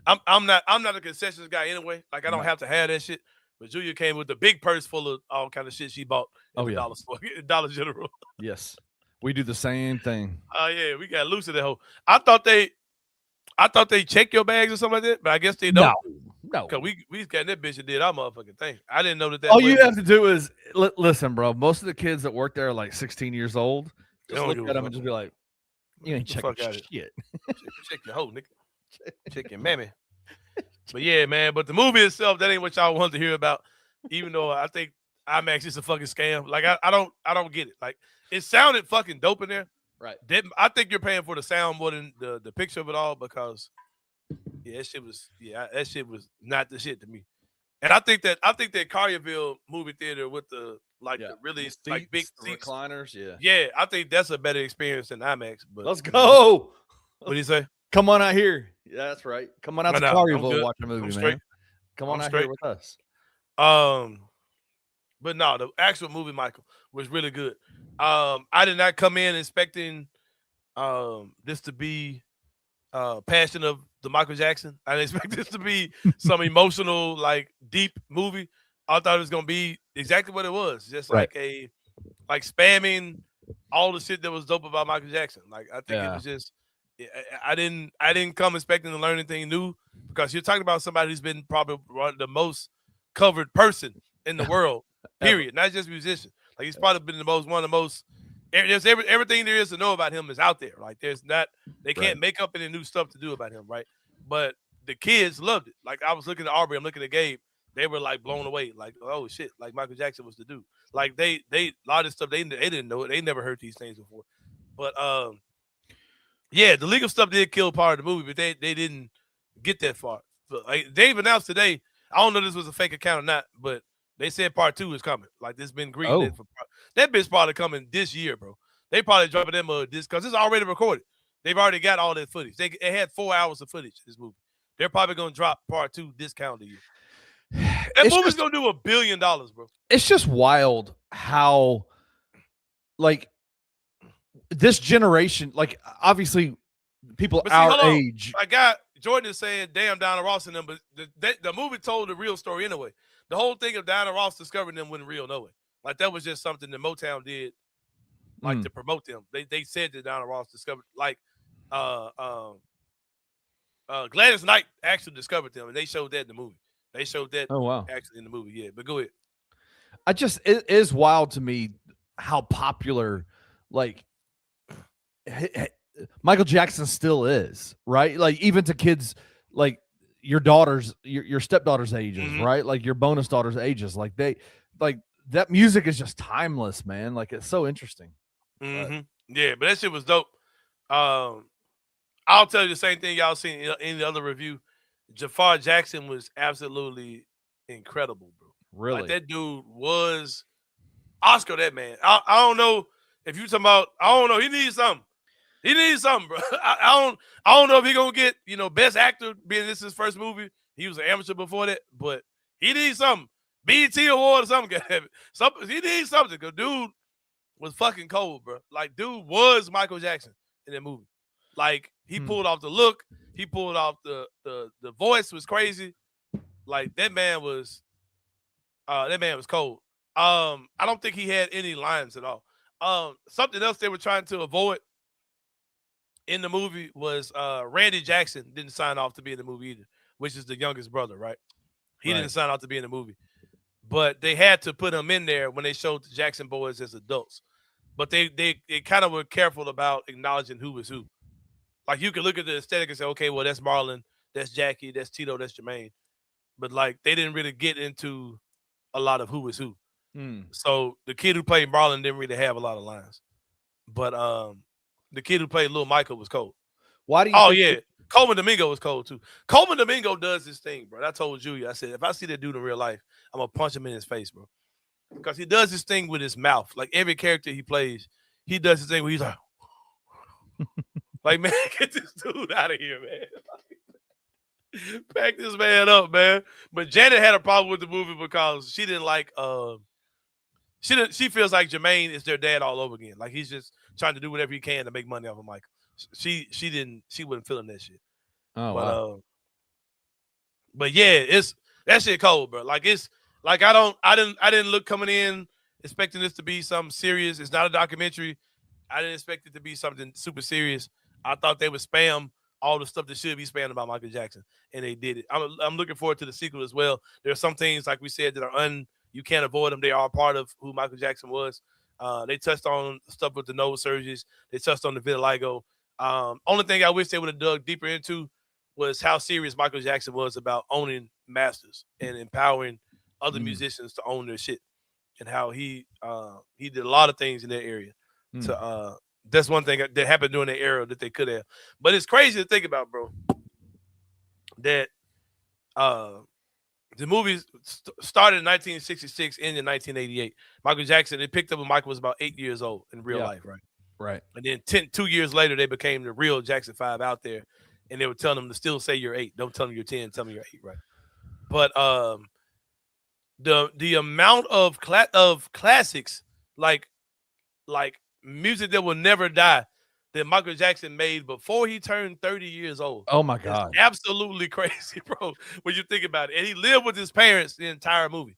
I'm not a concessions guy anyway. Like I don't have to have that shit. But Julia came with a big purse full of all kind of shit she bought at the dollar store, Dollar General. Yes, we do the same thing. Oh yeah, we got loose at that hole. I thought they check your bags or something like that, but I guess they don't. No, because we got that bitch that did our motherfucking thing. I didn't know that. All you have to do is listen, bro. Most of the kids that work there are like 16 years old. Just look at them and just be like, "You ain't checking shit." Check your hoe, nigga. Check your mammy. But yeah, man. But the movie itself, that ain't what y'all wanted to hear about. Even though I think IMAX is a fucking scam. Like I don't get it. Like it sounded fucking dope in there. Right. I think you're paying for the sound more than the picture of it all, because that shit was not the shit to me. And I think that Collierville movie theater with the really seats, like big seats, recliners, I think that's a better experience than IMAX. But let's go. What do you say? Come on out here. Yeah, that's right. Come on out to Collierville and watch a movie, man. Come on out here with us. But no, the actual movie Michael was really good. I did not come in expecting this to be Passion of the Michael Jackson. I didn't expect this to be some emotional, like deep movie. I thought it was gonna be exactly what it was, just like spamming all the shit that was dope about Michael Jackson. Like I think it was just I didn't come expecting to learn anything new because you're talking about somebody who's been probably the most covered person in the world. Period. Not just musician. Like he's probably been one of the most. There's everything there is to know about him is out there. Like there's not, they can't make up any new stuff to do about him, right? But the kids loved it. Like I was looking at Aubrey, I'm looking at Gabe. They were like blown away. Like, oh shit, like Michael Jackson was the dude. Like they a lot of this stuff they didn't know it. They never heard these things before. But yeah, the legal stuff did kill part of the movie, but they didn't get that far. But like they've announced today, I don't know if this was a fake account or not, but they said part 2 is coming. Like this been greenlit for that bitch probably coming this year, bro. They probably dropping them this because it's already recorded. They've already got all that footage. They had 4 hours of footage. This movie. They're probably gonna drop part 2 this calendar year. That movie's gonna do $1 billion, bro. It's just wild how, like, this generation, like, obviously, people our age. I got Jordan is saying, "Damn, Diana Ross and them," but the movie told the real story anyway. The whole thing of Diana Ross discovering them wasn't real, no way. Like that was just something that Motown did, like to promote them. They said that Diana Ross discovered, like, Gladys Knight actually discovered them, and they showed that in the movie. They showed that actually in the movie, yeah. But go ahead. It is wild to me how popular, like, Michael Jackson still is, right? Like even to kids like your daughters, your stepdaughter's ages, right? Like your bonus daughter's ages. Like that music is just timeless, man. Like it's so interesting. Yeah, but that shit was dope. I'll tell you the same thing y'all seen in the other review. Jafar Jackson was absolutely incredible, bro. Really? Like that dude was Oscar, that man. I don't know if you talking about, I don't know. He needs something. He needs something, bro. I don't know if he gonna get, best actor being this his first movie. He was an amateur before that, but he needs something. BET award or something. He needs something. Cause dude was fucking cold, bro. Like dude was Michael Jackson in that movie. Like he pulled off the look. He pulled off the voice was crazy. Like that man was cold. I don't think he had any lines at all. Something else they were trying to avoid in the movie was Randy Jackson didn't sign off to be in the movie either, which is the youngest brother, right? He didn't sign off to be in the movie. But they had to put him in there when they showed the Jackson boys as adults. But they kind of were careful about acknowledging who was who. Like you could look at the aesthetic and say, okay, well, that's Marlon, that's Jackie, that's Tito, that's Jermaine. But like they didn't really get into a lot of who was who. So the kid who played Marlon didn't really have a lot of lines. But the kid who played Lil Michael was cold. Why do you Coleman Domingo was cold too. Coleman Domingo does this thing, bro. I told Julia, I said, if I see that dude in real life, I'm gonna punch him in his face, bro. Because he does this thing with his mouth. Like every character he plays, he does this thing where he's like, like, man, get this dude out of here, man. Pack this man up, man. But Janet had a problem with the movie because she didn't like she feels like Jermaine is their dad all over again. Like he's just trying to do whatever he can to make money off of Michael. She wasn't feeling that shit. But yeah, that shit cold, bro. Like it's like I didn't look coming in expecting this to be something serious. It's not a documentary. I didn't expect it to be something super serious. I thought they would spam all the stuff that should be spammed about Michael Jackson, and they did it. I'm looking forward to the sequel as well. There are some things, like we said, that are you can't avoid them. They are part of who Michael Jackson was. They touched on stuff with the nose surgeries. They touched on the vitiligo. Only thing I wish they would have dug deeper into was how serious Michael Jackson was about owning masters and empowering other musicians to own their shit, and how he did a lot of things in that area. That's one thing that happened during that era that they could have. But it's crazy to think about, bro, that the movie started in 1966, ended in 1988. Michael Jackson, they picked up when Michael was about 8 years old in real life, right? Right. And then 2 years later, they became the real Jackson 5 out there, and they were telling them to still say you're 8. Don't tell them you're 10. Tell them you're 8, right? But the amount of classics, like music that will never die, that Michael Jackson made before he turned 30 years old. Oh my God. It's absolutely crazy, bro, when you think about it. And he lived with his parents the entire movie.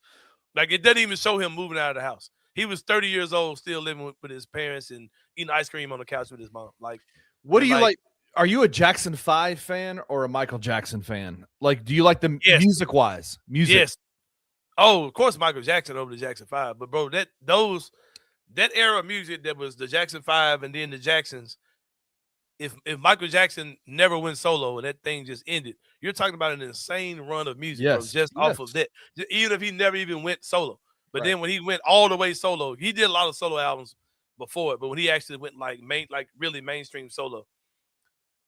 Like, it doesn't even show him moving out of the house. He was 30 years old, still living with his parents and eating ice cream on the couch with his mom. Like, what do you like? Are you a Jackson 5 fan or a Michael Jackson fan? Like, do you like the music wise? Music? Yes. Oh, of course, Michael Jackson over the Jackson 5. But bro, that era of music that was the Jackson 5 and then the Jacksons, if Michael Jackson never went solo and that thing just ended, you're talking about an insane run of music, bro, just off of that. Even if he never even went solo. But then when he went all the way solo, he did a lot of solo albums before it. But when he actually went really mainstream solo,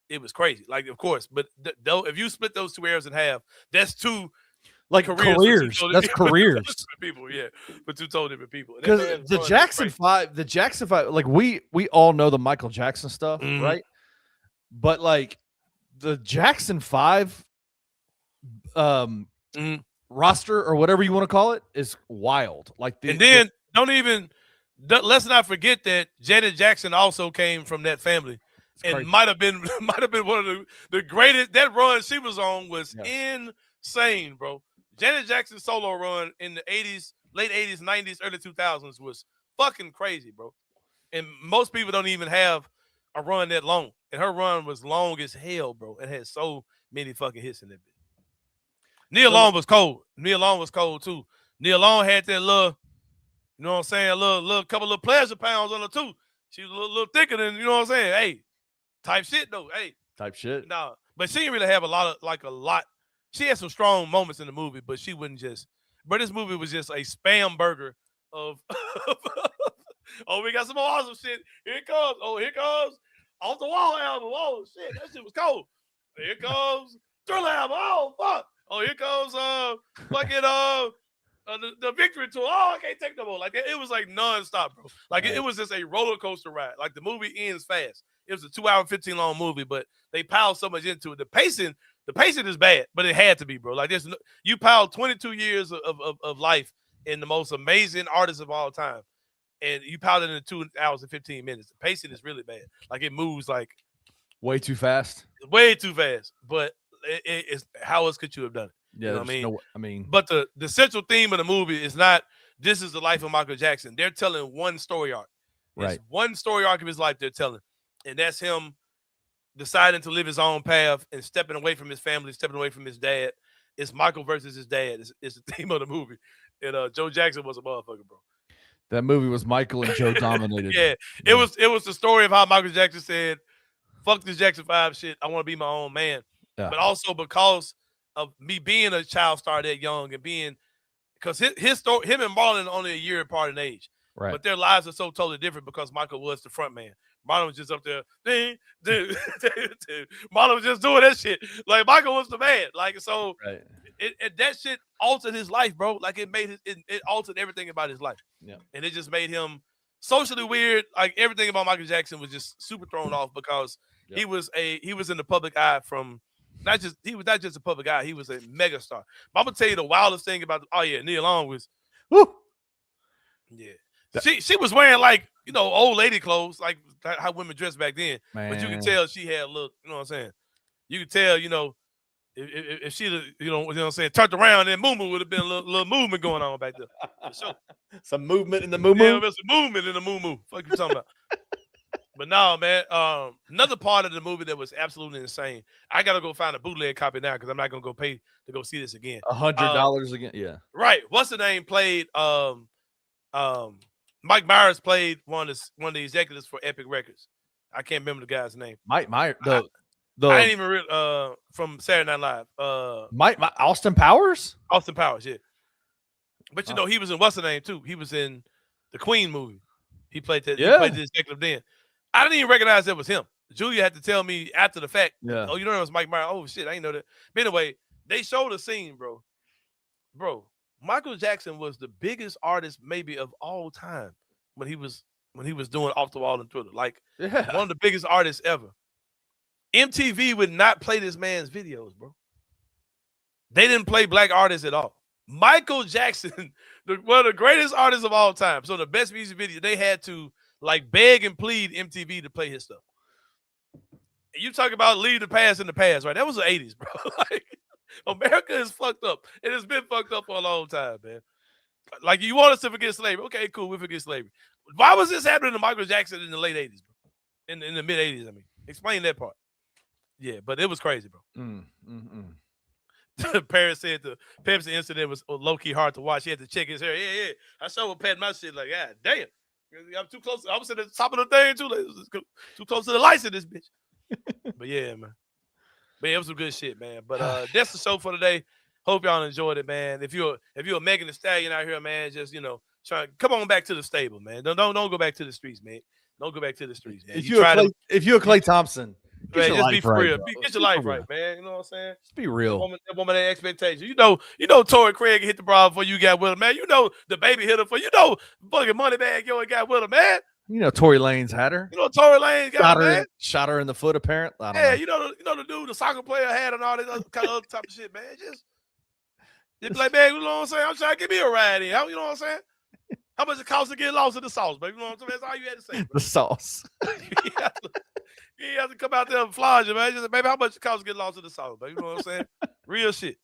it was crazy. Like, of course, but if you split those two eras in half, that's two careers. That's careers. People, yeah, but two totally different people. Because the Jackson 5, like we all know the Michael Jackson stuff, right? But like the Jackson 5 roster or whatever you want to call it is wild. Like, let's not forget that Janet Jackson also came from that family. And might have been one of the greatest. That run she was on was insane, bro. Janet Jackson's solo run in the 80s, late 80s, 90s, early 2000s was fucking crazy, bro. And most people don't even have a run that long. And her run was long as hell, bro. It had so many fucking hits in that bit. Nia Long was cold. Nia Long was cold too. Nia Long had that little, you know what I'm saying, a little couple of pleasure pounds on her too. She was a little thicker than, you know what I'm saying? Hey. Type shit though, hey. Type shit. No, but she didn't really have a lot. She had some strong moments in the movie, but she wouldn't just. But this movie was just a spam burger of. Oh, we got some more awesome shit. Here it comes. Oh, here comes Off the Wall album. Oh shit, that shit was cold. Here comes Thriller album. Oh fuck. Oh, here comes the Victory Tour. Oh, I can't take no more. Like, it was like nonstop, bro. Like, it was just a roller coaster ride. Like, the movie ends fast. It was a 2 hour, 15 long movie, but they piled so much into it. The pacing is bad, but it had to be, bro. Like, you piled 22 years of life in the most amazing artist of all time, and you piled it in 2 hours and 15 minutes. The pacing is really bad. Like, it moves like way too fast. Way too fast. But it's how else could you have done it? Yeah, you know what I mean, but the central theme of the movie is not this is the life of Michael Jackson. They're telling one story arc. Right. It's one story arc of his life they're telling. And that's him deciding to live his own path and stepping away from his family, stepping away from his dad. It's Michael versus his dad. It's the theme of the movie. And Joe Jackson was a motherfucker, bro. That movie was Michael and Joe dominated. Yeah. It was the story of how Michael Jackson said, fuck this Jackson 5 shit. I want to be my own man. Yeah. But also because of me being a child star that young and being because his story, him and Marlon are only a year apart in age. Right. But their lives are so totally different because Michael was the front man. Marlon was just up there. Marlon was just doing that shit. Like, Michael was the man. Like, so that shit altered his life, bro. Like, it altered everything about his life. Yeah. And it just made him socially weird. Like, everything about Michael Jackson was just super thrown off because he was in the public eye from he was not just a public eye, he was a mega star. But I'm gonna tell you the wildest thing about Nia Long was she was wearing like, you know, old lady clothes, like how women dressed back then. Man. But you can tell she had a little, you know what I'm saying? You can tell, you know, if she, you know what I'm saying, turned around, then Moo would have been a little movement going on back there. For sure. Some movement in the Moo. Yeah, there's some movement in the Moo. Fuck you talking about. But no, man, another part of the movie that was absolutely insane. I got to go find a bootleg copy now because I'm not going to go pay to go see this again. $100 again? Yeah. Right. What's the name played? Mike Myers played one of the executives for Epic Records. I can't remember the guy's name. Mike Myers. I ain't even from Saturday Night Live. Austin Powers? Austin Powers, yeah. But you know, he was in what's the name too? He was in the Queen movie. He played that. Yeah. He played the executive then. I didn't even recognize that was him. Julia had to tell me after the fact. Yeah. Oh, you know it was Mike Myers. Oh shit, I didn't know that. But anyway, they showed a scene, bro. Bro, Michael Jackson was the biggest artist maybe of all time when he was doing Off the Wall and Thriller. Like one of the biggest artists ever. MTV would not play this man's videos, bro. They didn't play black artists at all. Michael Jackson, one of the greatest artists of all time. So the best music video, they had to like beg and plead MTV to play his stuff. You talk about leave the past in the past, right? That was the 80s, bro. Like, America is fucked up. It has been fucked up for a long time, man. Like, you want us to forget slavery. Okay, cool, we forget slavery. Why was this happening to Michael Jackson in the late 80s, bro? In the mid-80s, I mean. Explain that part. Yeah, but it was crazy, bro. The parent said the Pepsi incident was low-key hard to watch. He had to check his hair. Yeah. I sure was patting my shit like, God damn. I'm too close. I was at the top of the thing, too. Like, too close to the lights in this bitch. But yeah, man. Man, it was some good shit, man. But that's the show for today. Hope y'all enjoyed it, man. If you're a Megan Thee Stallion out here, man, just come on back to the stable, man. Don't go back to the streets, man. Don't go back to the streets, man. If you're a Klay Thompson, man, just be for real. Get your life right, man. You know what I'm saying? Just be real. That woman that expectation. You know, Torrey Craig hit the bra before you got with her, man. You know the baby hit her for. You know, fucking Moneybag Yo got with her, man. You know, Tory Lanez had her. You know, Tory Lanez got her, man. Shot her in the foot, apparently. Yeah, you know the dude, the soccer player had and all this other kind of other type of shit, man. Just be like, man, you know what I'm saying? I'm trying to give me a ride in. You know what I'm saying? How much it costs to get lost in the sauce, baby? You know what I'm saying? That's all you had to say. Bro. The sauce. You have to come out there and fly you, man. Just, baby, how much it costs to get lost in the sauce, baby? You know what I'm saying? Real shit.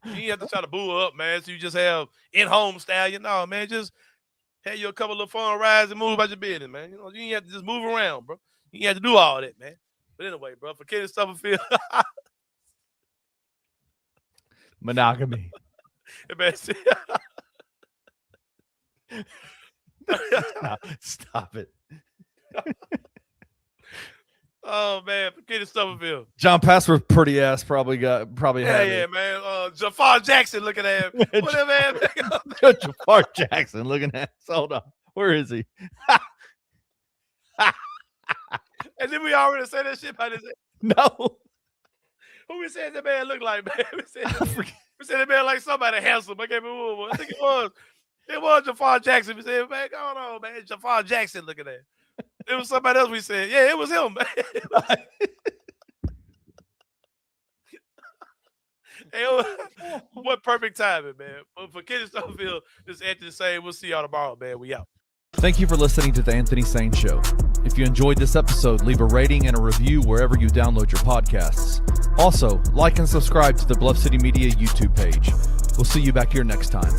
You ain't have to try to boo her up, man. So you just have in-home Stallion. No, man, just have you a couple of fun rides and move about your business, man. You know, you ain't have to just move around, bro. You ain't have to do all that, man. But anyway, bro, for Kenny Stubblefield. Monogamy. Stop it. Oh man, forget it, Stubblefield. John Passworth, pretty ass, probably had it. Man. Jafar Jackson looking at him. Whatever, man. Jafar Jackson looking at us. Hold on. Where is he? And then we already said that shit about his. No. Who we said that man looked like, man? We said that man like somebody handsome. I can't remember. I think it was. It was Jafar Jackson. We said, man, go on, man. Jafar Jackson looking at him. It was somebody else we said. Yeah, it was him, man. What perfect timing, man. But for Kenny Stubblefield, this is Anthony Sain. We'll see y'all tomorrow, man. We out. Thank you for listening to the Anthony Sain Show. If you enjoyed this episode, leave a rating and a review wherever you download your podcasts. Also, like and subscribe to the Bluff City Media YouTube page. We'll see you back here next time.